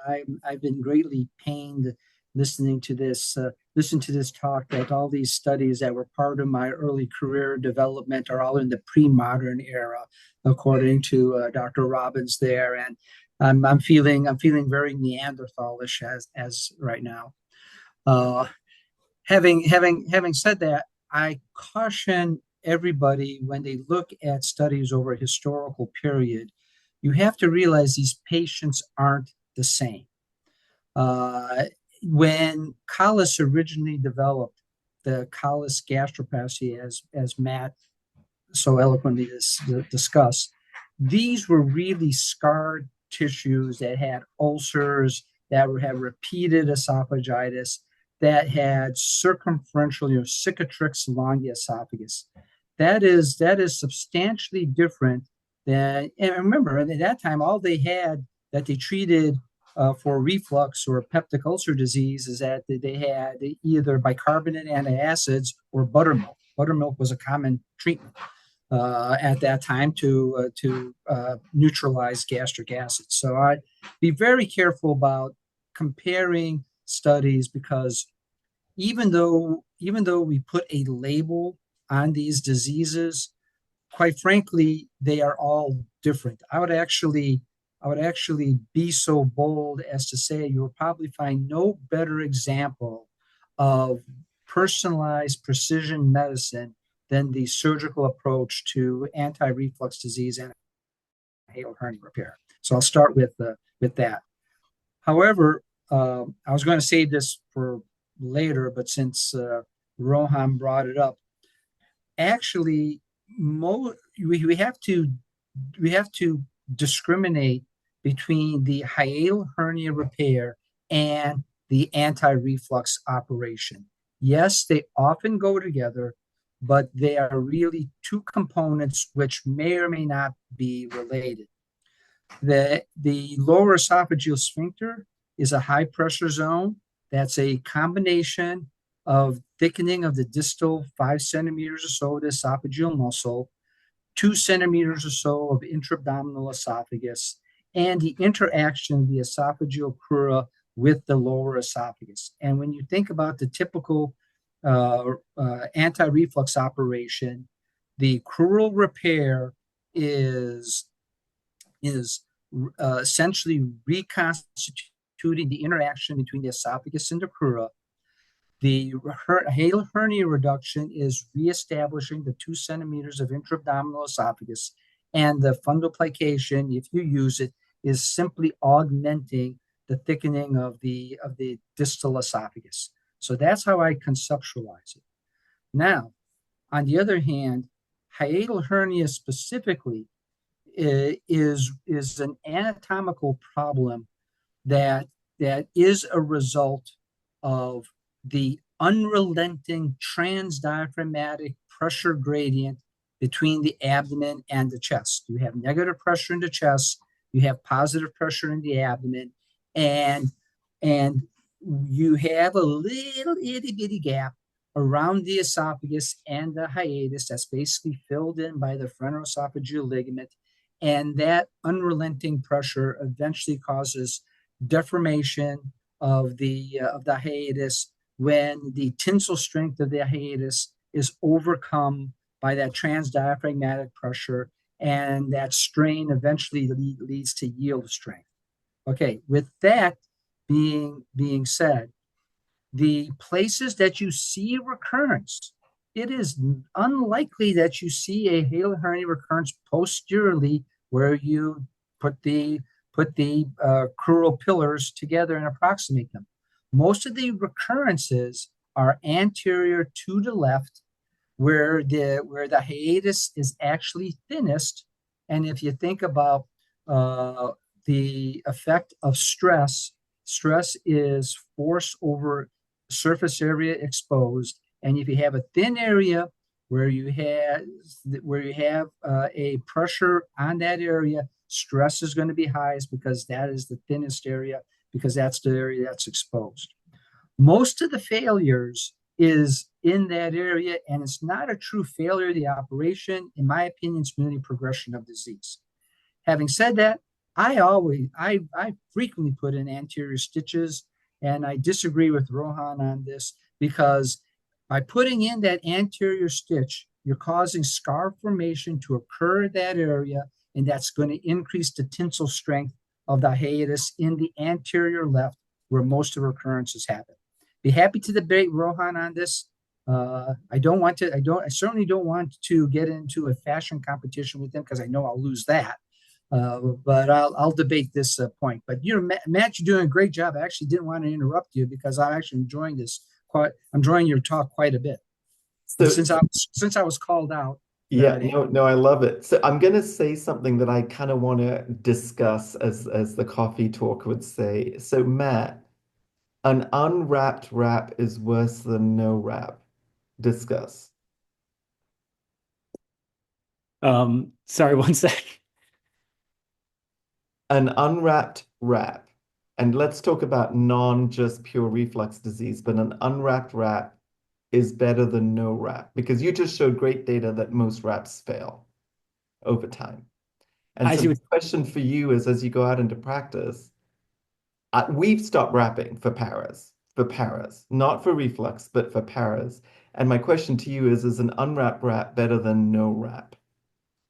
I've been greatly pained listening to this talk, that all these studies that were part of my early career development are all in the pre-modern era, according to Dr. Robbins there, and I'm feeling very Neanderthalish as right now. Having said that, I caution everybody when they look at studies over a historical period, you have to realize these patients aren't the same. When callus originally developed, the callus gastroplasty, as Matt so eloquently discussed, these were really scarred tissues that had ulcers, that had repeated esophagitis, that had circumferential, cicatrix along the esophagus. That is substantially different than, and remember, at that time, all they had that they treated for reflux or peptic ulcer disease is that they had either bicarbonate antacids or buttermilk. Buttermilk was a common treatment at that time to neutralize gastric acid. So I'd be very careful about comparing studies, because even though we put a label on these diseases, quite frankly, they are all different. I would actually be so bold as to say you'll probably find no better example of personalized precision medicine than the surgical approach to anti-reflux disease and hiatal hernia repair. So I'll start with that. However, I was going to save this for later, but since Rohan brought it up, actually, we have to discriminate between the hiatal hernia repair and the anti-reflux operation. Yes, they often go together, but they are really two components which may or may not be related. The lower esophageal sphincter is a high pressure zone. That's a combination of thickening of the distal 5 centimeters or so of the esophageal muscle, 2 centimeters or so of intra-abdominal esophagus, and the interaction of the esophageal crura with the lower esophagus. And when you think about the typical anti-reflux operation, the crural repair is essentially reconstituting the interaction between the esophagus and the crura. The hiatal hernia reduction is reestablishing the 2 centimeters of intra-abdominal esophagus, and the fundoplication, if you use it, is simply augmenting the thickening of the distal esophagus. So that's how I conceptualize it. Now, on the other hand, hiatal hernia specifically is an anatomical problem that is a result of the unrelenting transdiaphragmatic pressure gradient between the abdomen and the chest. You have negative pressure in the chest, you have positive pressure in the abdomen, and you have a little itty bitty gap around the esophagus and the hiatus that's basically filled in by the frontoesophageal ligament. And that unrelenting pressure eventually causes deformation of the hiatus when the tensile strength of the hiatus is overcome by that transdiaphragmatic pressure, and that strain eventually leads to yield strength. Okay, with that being said, the places that you see recurrence, it is unlikely that you see a hiatal hernia recurrence posteriorly where you put the crural pillars together and approximate them. Most of the recurrences are anterior to the left, where the hiatus is actually thinnest. And if you think about the effect of stress is force over surface area exposed. And if you have a thin area where you have a pressure on that area, stress is going to be highest because that is the thinnest area, because that's the area that's exposed. Most of the failures is in that area, and it's not a true failure of the operation. In my opinion, it's merely progression of disease. Having said that, I frequently put in anterior stitches, and I disagree with Rohan on this, because by putting in that anterior stitch, you're causing scar formation to occur in that area, and that's going to increase the tensile strength of the hiatus in the anterior left, where most of the recurrences happen. Be happy to debate Rohan on this. I certainly don't want to get into a fashion competition with him, because I know I'll lose that. But I'll debate this point. But Matt, you're doing a great job. I actually didn't want to interrupt you, because I'm actually enjoying I'm enjoying your talk quite a bit. So since I was called out. Yeah, no, I love it. So I'm going to say something that I kind of want to discuss, as the coffee talk would say. So Matt, an unwrapped wrap is worse than no wrap. Discuss. Sorry, one sec. An unwrapped wrap, and let's talk about just pure reflux disease, but an unwrapped wrap is better than no wrap, because you just showed great data that most wraps fail over time. And so the question for you is, as you go out into practice, we've stopped wrapping for paras. for paras, not for reflux, but for paras. And my question to you is an unwrapped wrap better than no wrap?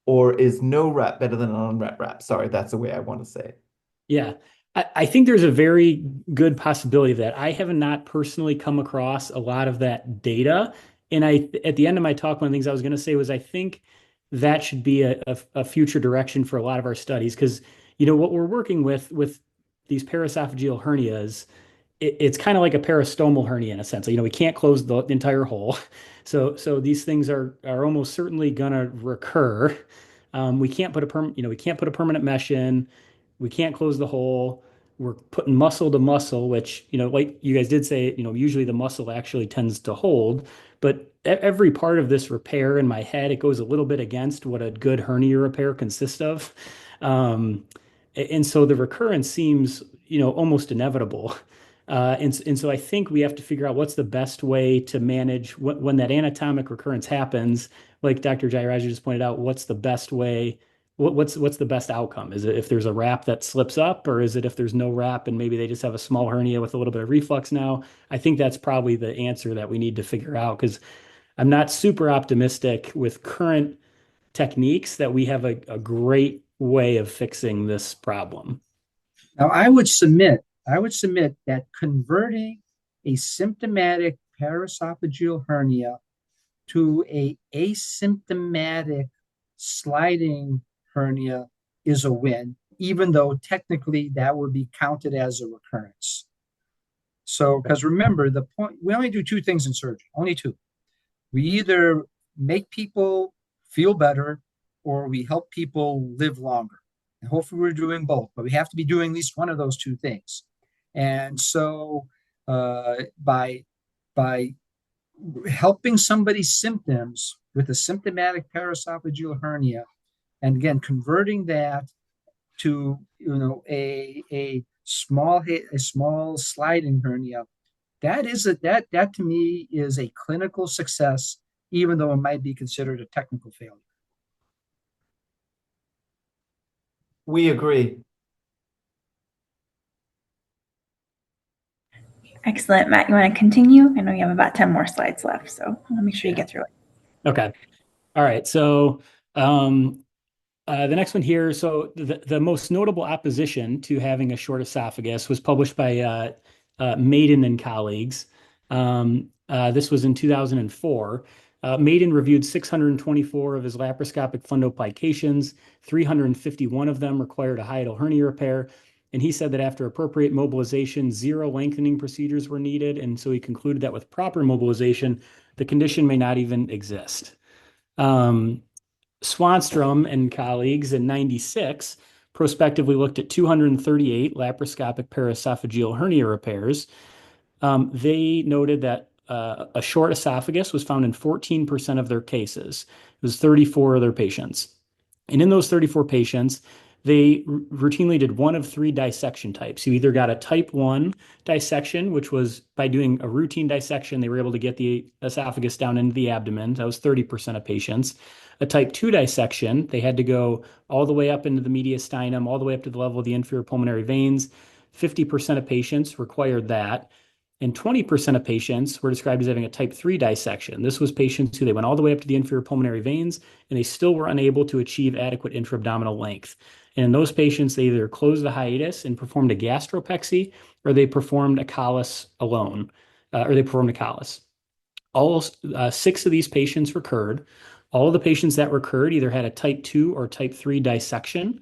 Or is no wrap better than an unwrapped wrap? Sorry, that's the way I want to say it. Yeah. I think there's a very good possibility of that. I have not personally come across a lot of that data. And at the end of my talk, one of the things I was going to say was I think that should be a future direction for a lot of our studies because, what we're working with these paraesophageal hernias, it's kind of like a peristomal hernia in a sense. We can't close the entire hole. So these things are almost certainly gonna recur. We can't put a permanent mesh in. We can't close the hole. We're putting muscle to muscle, which, like you guys did say, usually the muscle actually tends to hold. But every part of this repair in my head, it goes a little bit against what a good hernia repair consists of. And so the recurrence seems, almost inevitable. And so I think we have to figure out what's the best way to manage when that anatomic recurrence happens. Like Dr. Jairaj just pointed out, what's the best way? What's the best outcome? Is it if there's a wrap that slips up, or is it if there's no wrap and maybe they just have a small hernia with a little bit of reflux now? I think that's probably the answer that we need to figure out because I'm not super optimistic with current techniques that we have a great way of fixing this problem. Now, I would submit that converting a symptomatic paraesophageal hernia to a asymptomatic sliding hernia is a win, even though technically that would be counted as a recurrence. So, because remember, the point, we only do two things in surgery, only two. We either make people feel better or we help people live longer. And hopefully we're doing both, but we have to be doing at least one of those two things. And so by helping somebody's symptoms with a symptomatic paraesophageal hernia, and again, converting that to a small sliding hernia, that to me is a clinical success, even though it might be considered a technical failure. We agree. Excellent. Matt, you want to continue? I know you have about 10 more slides left, so I'll make sure you get through it. Okay. All right. So the next one here. So the most notable opposition to having a short esophagus was published by Maiden and colleagues. This was in 2004. Maiden reviewed 624 of his laparoscopic fundoplications. 351 of them required a hiatal hernia repair. And he said that after appropriate mobilization, 0 lengthening procedures were needed. And so he concluded that with proper mobilization, the condition may not even exist. Swanstrom and colleagues in 96 prospectively looked at 238 laparoscopic paraesophageal hernia repairs. They noted that a short esophagus was found in 14% of their cases. It was 34 of their patients. And in those 34 patients, they routinely did one of 3 dissection types. You either got a type 1 dissection, which was by doing a routine dissection, they were able to get the esophagus down into the abdomen. That was 30% of patients. A type 2 dissection, they had to go all the way up into the mediastinum, all the way up to the level of the inferior pulmonary veins. 50% of patients required that. And 20% of patients were described as having a type 3 dissection. This was patients who they went all the way up to the inferior pulmonary veins, and they still were unable to achieve adequate intra-abdominal length. And in those patients, they either closed the hiatus and performed a gastropexy, or they performed a callus alone, or they performed a callus. All 6 of these patients recurred. All of the patients that recurred either had a type 2 or type 3 dissection,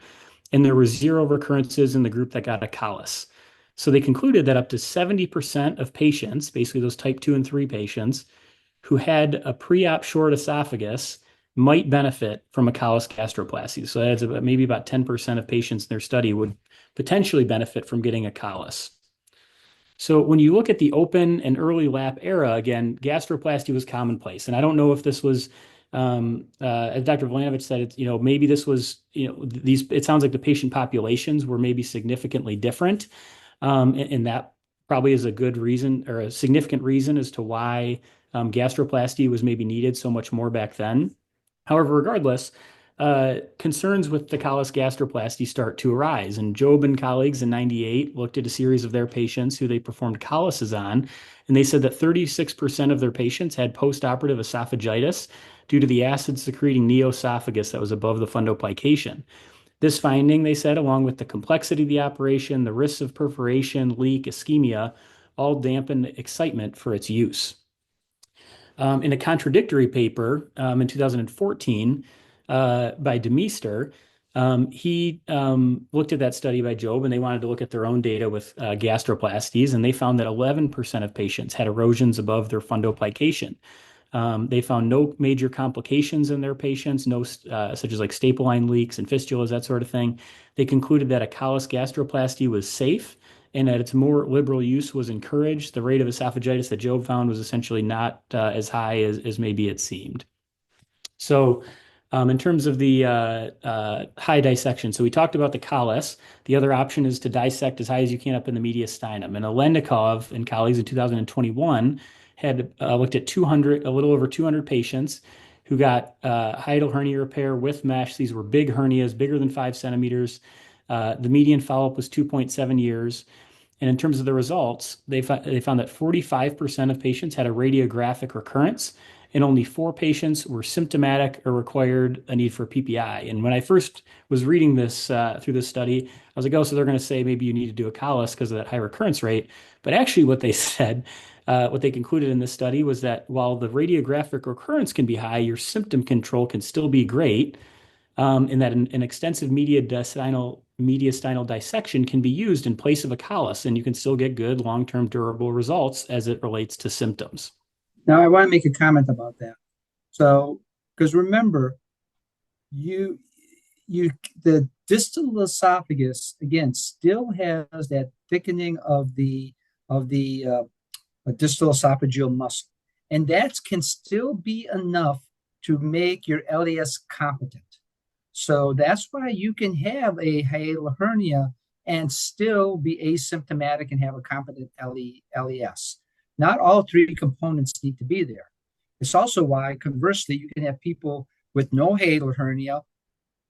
and there were 0 recurrences in the group that got a callus. So they concluded that up to 70% of patients, basically those type 2 and 3 patients, who had a pre-op short esophagus might benefit from a callus gastroplasty. So that's maybe about 10% of patients in their study would potentially benefit from getting a callus. So when you look at the open and early lap era, again, gastroplasty was commonplace. And I don't know if this was, as Dr. Volanovich said, maybe this was, it sounds like the patient populations were maybe significantly different. And that probably is a good reason or a significant reason as to why gastroplasty was maybe needed so much more back then. However, regardless, concerns with the callus gastroplasty start to arise. And Job and colleagues in 98 looked at a series of their patients who they performed calluses on, and they said that 36% of their patients had postoperative esophagitis due to the acid-secreting neoesophagus that was above the fundoplication. This finding, they said, along with the complexity of the operation, the risks of perforation, leak, ischemia, all dampened excitement for its use. In a contradictory paper in 2014 by Demeester, he looked at that study by Job, and they wanted to look at their own data with gastroplasties, and they found that 11% of patients had erosions above their fundoplication. They found no major complications in their patients, no such as like staple line leaks and fistulas, that sort of thing. They concluded that a callus gastroplasty was safe and that its more liberal use was encouraged. The rate of esophagitis that Job found was essentially not as high as maybe it seemed. So in terms of the high dissection, so we talked about the callus. The other option is to dissect as high as you can up in the mediastinum. And Alendikov and colleagues in 2021 had looked at a little over 200 patients who got hiatal hernia repair with mesh. These were big hernias, bigger than 5 centimeters. The median follow-up was 2.7 years. And in terms of the results, they found that 45% of patients had a radiographic recurrence, and only 4 patients were symptomatic or required a need for PPI. And when I first was reading this through this study, I was like, oh, so they're going to say maybe you need to do a callus because of that high recurrence rate. But actually what they said, what they concluded in this study was that while the radiographic recurrence can be high, your symptom control can still be great, in that an extensive mediastinal dissection can be used in place of a callus, and you can still get good long-term durable results as it relates to symptoms. Now, I want to make a comment about that. So, because remember, the distal esophagus again still has that thickening of the distal esophageal muscle, and that can still be enough to make your LES competent. So that's why you can have a hiatal hernia and still be asymptomatic and have a competent LES. Not all 3 components need to be there. It's also why, conversely, you can have people with no hiatal hernia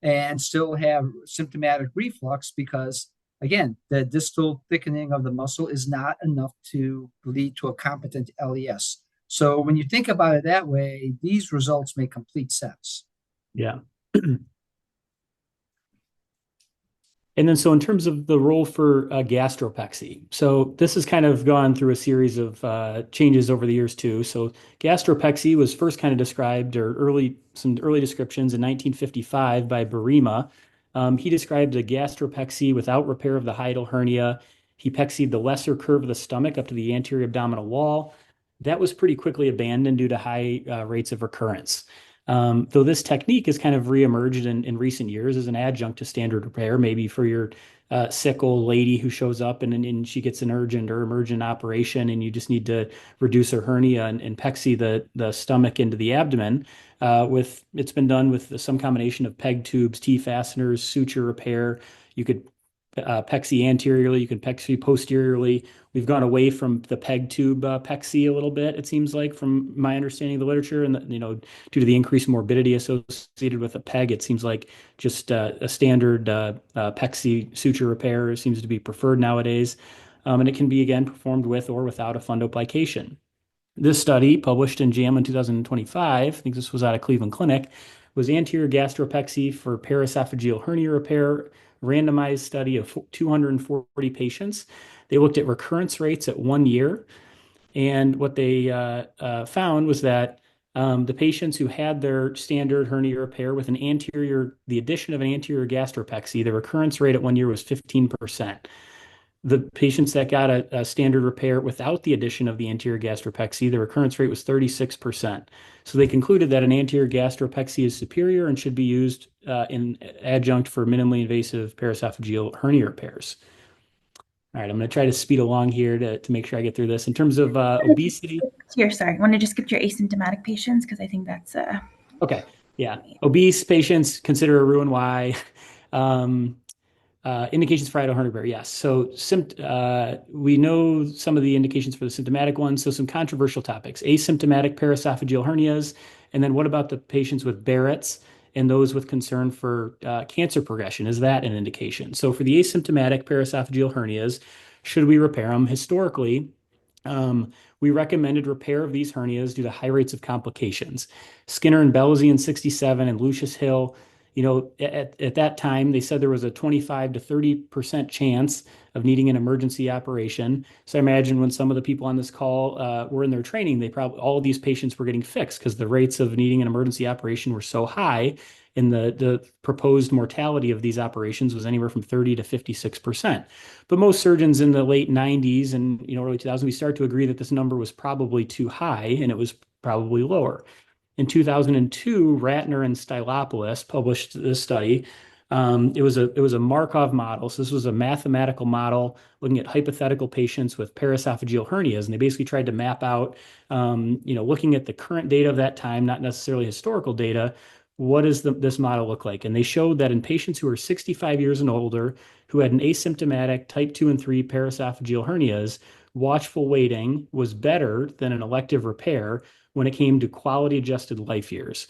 and still have symptomatic reflux because, again, the distal thickening of the muscle is not enough to lead to a competent LES. So when you think about it that way, these results make complete sense. Yeah. And then, so in terms of the role for gastropexy, so this has kind of gone through a series of changes over the years too. So gastropexy was first kind of described, or some early descriptions in 1955 by Barima. He described a gastropexy without repair of the hiatal hernia. He pexied the lesser curve of the stomach up to the anterior abdominal wall. That was pretty quickly abandoned due to high rates of recurrence. Though this technique has kind of reemerged in recent years as an adjunct to standard repair, maybe for your sick old lady who shows up and she gets an urgent or emergent operation and you just need to reduce her hernia and pexy the stomach into the abdomen. It's been done with some combination of peg tubes, T-fasteners, suture repair. You could pexy anteriorly, you can pexy posteriorly. We've gone away from the peg tube pexy a little bit, it seems like, from my understanding of the literature. And, due to the increased morbidity associated with a peg, it seems like just a standard pexy suture repair seems to be preferred nowadays. And it can be, again, performed with or without a fundoplication. This study, published in JAMA in 2025, I think this was out of Cleveland Clinic, was anterior gastropexy for paraesophageal hernia repair, randomized study of 240 patients. They looked at recurrence rates at 1 year. And what they found was that the patients who had their standard hernia repair with the addition of an anterior gastropexy, the recurrence rate at 1 year was 15%. The patients that got a standard repair without the addition of the anterior gastropexy, the recurrence rate was 36%. So they concluded that an anterior gastropexy is superior and should be used in adjunct for minimally invasive paraesophageal hernia repairs. All right, I'm going to try to speed along here to make sure I get through this. In terms of obesity. I want to just skip your asymptomatic patients because I think that's okay. Yeah. Obese patients, consider a Roux-en-Y. Indications for hiatal hernia repair, yes. So we know some of the indications for the symptomatic ones. So some controversial topics: asymptomatic paraesophageal hernias, and then what about the patients with Barrett's and those with concern for cancer progression. Is that an indication? So for the asymptomatic paraesophageal hernias, should we repair them? Historically, we recommended repair of these hernias due to high rates of complications. Skinner and Belzy in 67 and Lucius Hill, at that time, they said there was a 25 to 30% chance of needing an emergency operation. So I imagine when some of the people on this call were in their training, all of these patients were getting fixed because the rates of needing an emergency operation were so high, and the proposed mortality of these operations was anywhere from 30 to 56%. But most surgeons in the late 90s and early 2000s, we started to agree that this number was probably too high and it was probably lower. In 2002, Ratner and Stylopoulos published this study. It was a Markov model. So this was a mathematical model looking at hypothetical patients with paraesophageal hernias, and they basically tried to map out, looking at the current data of that time, not necessarily historical data. What does this model look like? And they showed that in patients who are 65 years and older, who had an asymptomatic type 2 and 3 paraesophageal hernias, watchful waiting was better than an elective repair when it came to quality adjusted life years.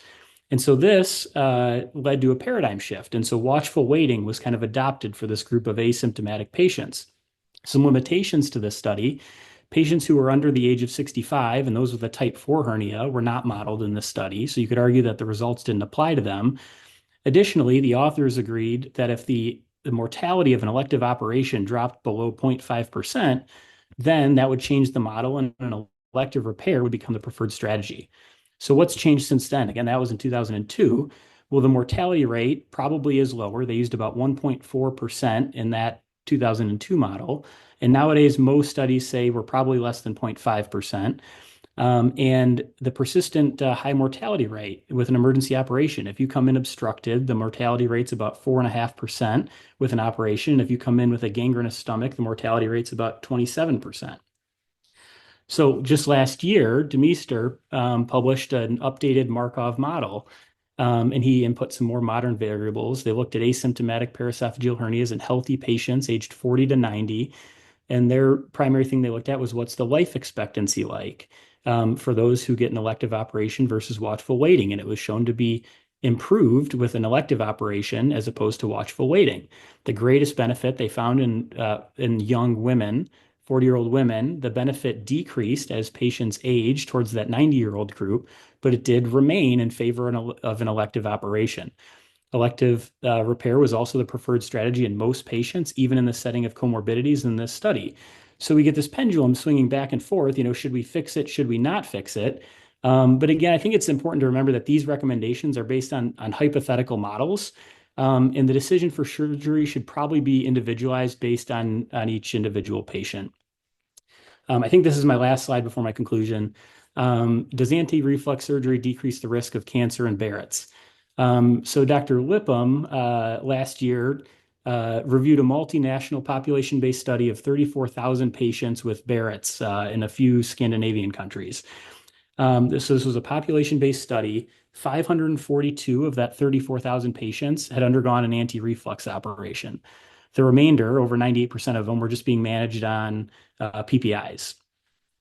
And so this led to a paradigm shift. And so watchful waiting was kind of adopted for this group of asymptomatic patients. Some limitations to this study: patients who were under the age of 65 and those with a type 4 hernia were not modeled in this study. So you could argue that the results didn't apply to them. Additionally, the authors agreed that if the mortality of an elective operation dropped below 0.5%, then that would change the model and an elective repair would become the preferred strategy. So what's changed since then? Again, that was in 2002. Well, the mortality rate probably is lower. They used about 1.4% in that 2002 model. And nowadays, most studies say we're probably less than 0.5%. And the persistent high mortality rate with an emergency operation, if you come in obstructed, the mortality rate's about 4.5% with an operation. If you come in with a gangrenous stomach, the mortality rate's about 27%. So just last year, Demeester published an updated Markov model, and he input some more modern variables. They looked at asymptomatic paraesophageal hernias in healthy patients aged 40 to 90. And their primary thing they looked at was what's the life expectancy like for those who get an elective operation versus watchful waiting. And it was shown to be improved with an elective operation as opposed to watchful waiting. The greatest benefit they found in young women, 40-year-old women, the benefit decreased as patients aged towards that 90-year-old group, but it did remain in favor of an elective operation. Elective repair was also the preferred strategy in most patients, even in the setting of comorbidities in this study. So we get this pendulum swinging back and forth. Should we fix it? Should we not fix it? But again, I think it's important to remember that these recommendations are based on hypothetical models, and the decision for surgery should probably be individualized based on each individual patient. I think this is my last slide before my conclusion. Does anti-reflux surgery decrease the risk of cancer and Barrett's? So Dr. Lipham last year reviewed a multinational population-based study of 34,000 patients with Barrett's in a few Scandinavian countries. This was a population-based study. 542 of that 34,000 patients had undergone an anti-reflux operation. The remainder, over 98% of them, were just being managed on PPIs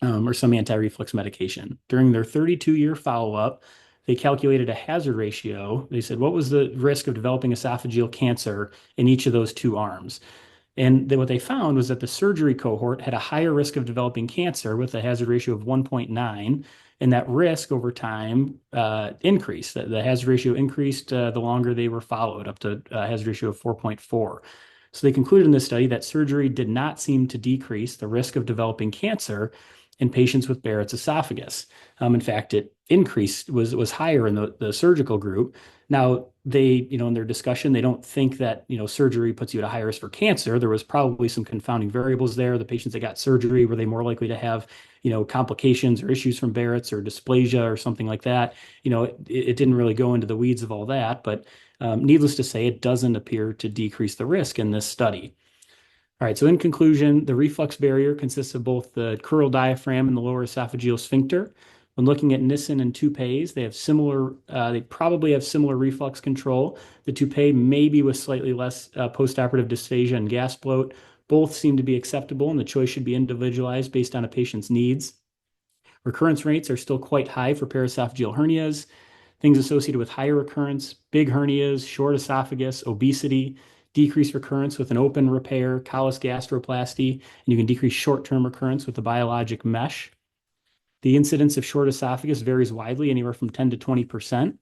or some anti-reflux medication. During their 32-year follow-up, they calculated a hazard ratio. They said, what was the risk of developing esophageal cancer in each of those two arms? And what they found was that the surgery cohort had a higher risk of developing cancer with a hazard ratio of 1.9, and that risk over time increased. The hazard ratio increased the longer they were followed, up to a hazard ratio of 4.4. So they concluded in this study that surgery did not seem to decrease the risk of developing cancer in patients with Barrett's esophagus. In fact, it increased, was higher in the surgical group. Now, they, in their discussion, they don't think that, surgery puts you at a higher risk for cancer. There was probably some confounding variables there. The patients that got surgery, were they more likely to have, complications or issues from Barrett's or dysplasia or something like that? It didn't really go into the weeds of all that, but needless to say, it doesn't appear to decrease the risk in this study. All right, so in conclusion, the reflux barrier consists of both the crural diaphragm and the lower esophageal sphincter. When looking at Nissen and Toupets, they probably have similar reflux control. The Toupet maybe with slightly less postoperative dysphagia and gas bloat. Both seem to be acceptable, and the choice should be individualized based on a patient's needs. Recurrence rates are still quite high for paraesophageal hernias. things associated with higher recurrence, big hernias, short esophagus, obesity, decreased recurrence with an open repair, callus gastroplasty, and you can decrease short-term recurrence with a biologic mesh. The incidence of short esophagus varies widely, anywhere from 10 to 20%.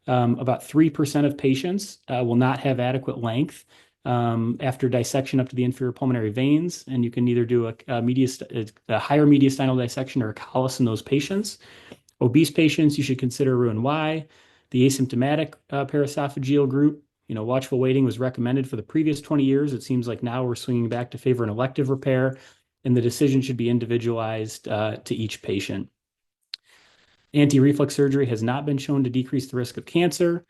About 3% of patients will not have adequate length after dissection up to the inferior pulmonary veins, and you can either do a higher mediastinal dissection or a callus in those patients. Obese patients, you should consider Roux-en-Y. The asymptomatic paraesophageal group, watchful waiting was recommended for the previous 20 years. It seems like now we're swinging back to favor an elective repair, and the decision should be individualized to each patient. Anti-reflux surgery has not been shown to decrease the risk of cancer.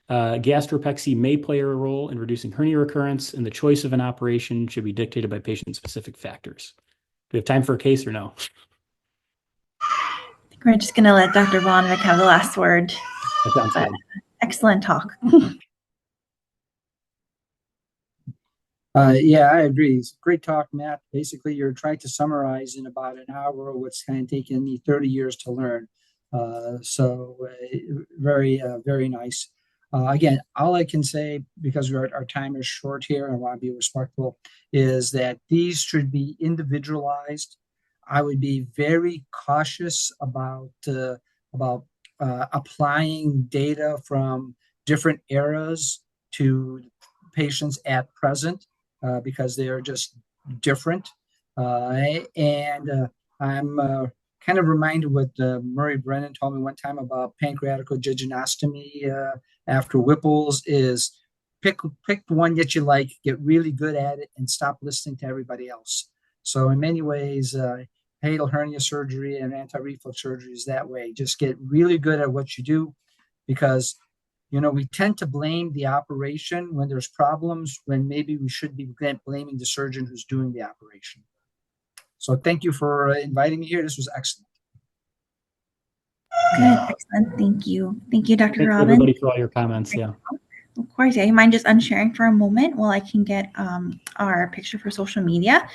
Gastropexy may play a role in reducing hernia recurrence, and the choice of an operation should be dictated by patient-specific factors. Do we have time for a case or no? I think we're just going to let Dr. Vonovic have the last word. That sounds good. Excellent talk. Yeah, I agree. It's a great talk, Matt. Basically, you're trying to summarize in about an hour what's kind of taken me 30 years to learn. Very, very nice. Again, all I can say, because our time is short here and I want to be respectful, is that these should be individualized. I would be very cautious about applying data from different eras to patients at present. Because they are just different. I'm kind of reminded what Murray Brennan told me one time about pancreatic jejunectomy after Whipple's is pick one that you like, get really good at it, and stop listening to everybody else. So in many ways, hiatal hernia surgery and anti-reflux surgery is that way. Just get really good at what you do, because we tend to blame the operation when there's problems, when maybe we should be blaming the surgeon who's doing the operation. So thank you for inviting me here. This was excellent. Good, excellent. Thank you. Thank you, Dr. Thanks Robin. everybody for all your comments. Yeah. Of course. Yeah, you mind just unsharing for a moment while I can get our picture for social media?